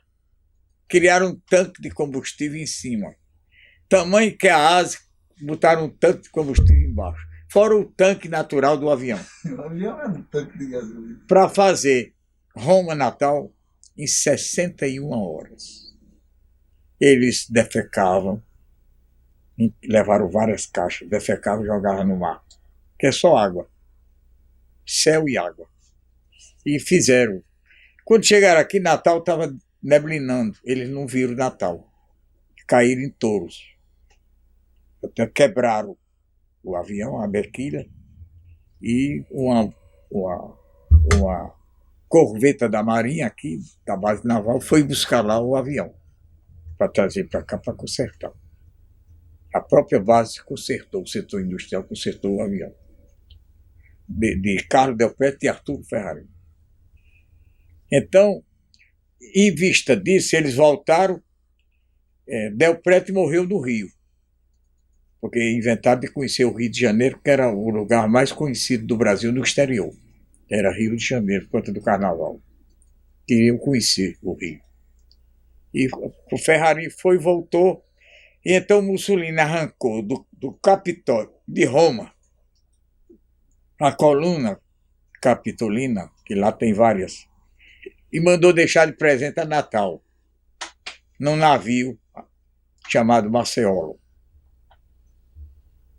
criaram um tanque de combustível em cima. Tamanho que é a asa, botaram um tanque de combustível embaixo. Fora o tanque natural do avião. O avião era um tanque de gasolina. Para fazer Roma-Natal em 61 horas. Eles defecavam, levaram várias caixas, defecavam e jogavam no mar, que é só água. Céu e água. E fizeram. Quando chegaram aqui, Natal estava neblinando. Eles não viram Natal. Caíram em touros. Até quebraram o avião, a berquilha, e uma corveta da Marinha aqui, da base naval, foi buscar lá o avião para trazer para cá para consertar. A própria base consertou, o setor industrial consertou o avião. De Carlos Delpetro e Arturo Ferrarin. Então, em vista disso, eles voltaram. Delpetro morreu no Rio, porque inventaram de conhecer o Rio de Janeiro, que era o lugar mais conhecido do Brasil no exterior. Era Rio de Janeiro, por conta do carnaval. Queriam conhecer o Rio. E o Ferrarin foi e voltou. E então Mussolini arrancou do Capitólio de Roma a coluna capitolina, que lá tem várias, e mandou deixar de presente a Natal, num navio chamado Marceolo.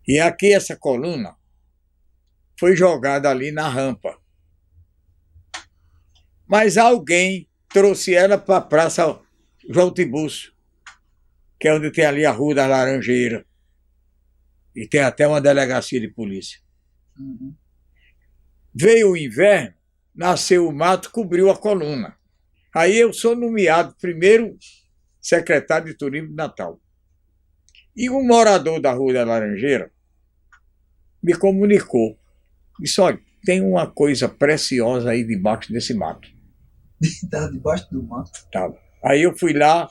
E aqui essa coluna foi jogada ali na rampa. Mas alguém trouxe ela para a Praça João Tiburcio, que é onde tem ali a Rua das Laranjeiras. E tem até uma delegacia de polícia. Uhum. Veio o inverno, nasceu o mato, cobriu a coluna. Aí eu sou nomeado primeiro secretário de turismo de Natal. E um morador da Rua da Laranjeira me comunicou. Disse, olha, tem uma coisa preciosa aí debaixo desse mato. Estava debaixo do mato. Tava. Aí eu fui lá,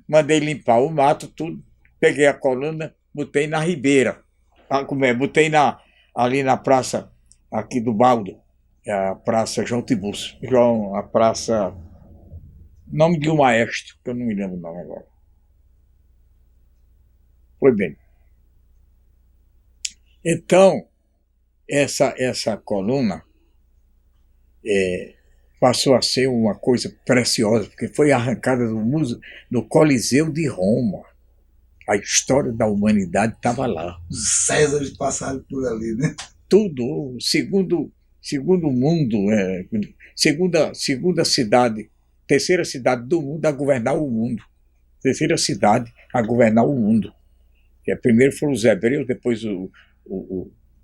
mandei limpar o mato, tudo, peguei a coluna, botei na ribeira. Botei ali na praça aqui do Baldo, a Praça João Tiburcio. A praça... Nome de um maestro, que eu não me lembro o nome agora. Foi bem. Então, essa coluna passou a ser uma coisa preciosa, porque foi arrancada do Coliseu de Roma. A história da humanidade estava lá. Os Césares passaram por ali, né? Tudo, segundo o mundo, segunda cidade, terceira cidade do mundo a governar o mundo. Terceira cidade a governar o mundo. Primeiro foram os hebreus, depois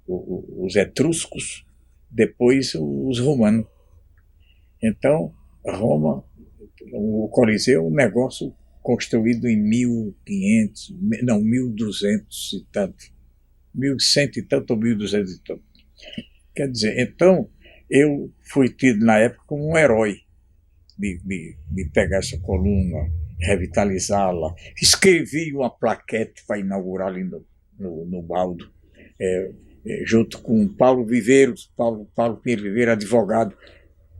os etruscos, depois os romanos. Então, Roma, o Coliseu, um negócio construído em 1500, não, 1200 e tanto. 1100 e tanto ou 1200 e tanto. Quer dizer, então, eu fui tido na época como um herói de pegar essa coluna, revitalizá-la. Escrevi uma plaquete para inaugurar ali no Baldo, junto com Paulo Viveiros, Paulo Pinheiro Viveiro, advogado,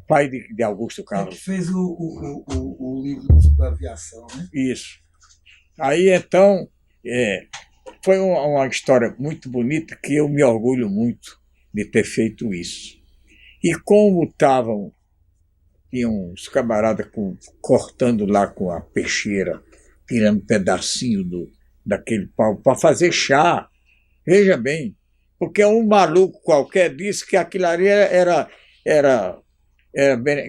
pai de Augusto Carlos. Que fez o livro da aviação, né? Isso. Aí, então, foi uma história muito bonita que eu me orgulho muito de ter feito isso. E como estavam tinha uns camaradas cortando lá com a peixeira, tirando um pedacinho daquele pau para fazer chá. Veja bem, porque um maluco qualquer disse que aquilo ali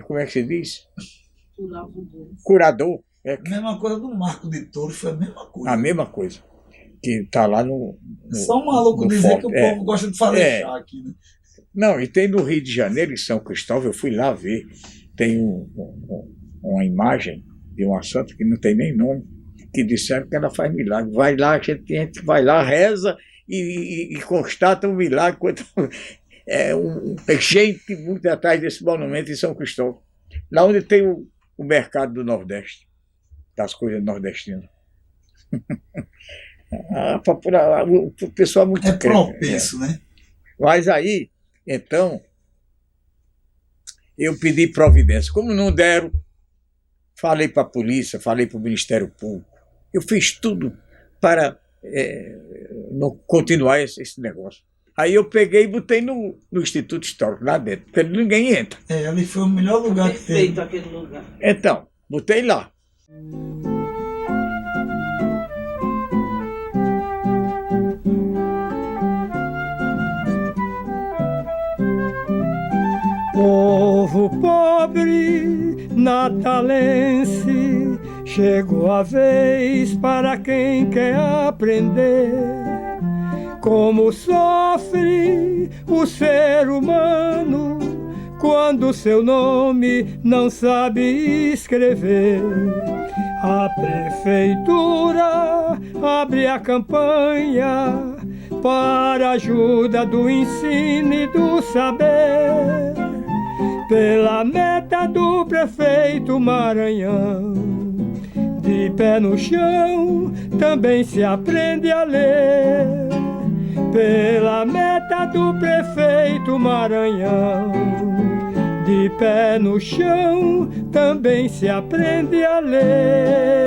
como é que se diz? Curador. A mesma coisa do Marco de Touro, foi a mesma coisa. A mesma coisa. Que está lá no só um maluco dizer que o povo gosta de fazer chá aqui, né? Não, e tem no Rio de Janeiro, em São Cristóvão, eu fui lá ver, tem uma imagem de uma santa que não tem nem nome, que disseram que ela faz milagre. Vai lá, a gente vai lá, reza e constata um milagre. Tem gente muito atrás desse monumento em São Cristóvão. Lá onde tem o mercado do Nordeste, das coisas nordestinas. O pessoal é muito propenso, né? Mas aí, então, eu pedi providência. Como não deram, falei para a polícia, falei para o Ministério Público. Eu fiz tudo para não continuar esse negócio. Aí eu peguei e botei no Instituto Histórico, lá dentro, porque ninguém entra. Ali foi o melhor lugar que teve. Perfeito aquele lugar. Então, botei lá. Povo pobre, natalense, chegou a vez para quem quer aprender como sofre o ser humano quando seu nome não sabe escrever. A prefeitura abre a campanha para ajuda do ensino e do saber, pela meta do prefeito Maranhão. De pé no chão também se aprende a ler, pela meta do prefeito Maranhão. De pé no chão também se aprende a ler.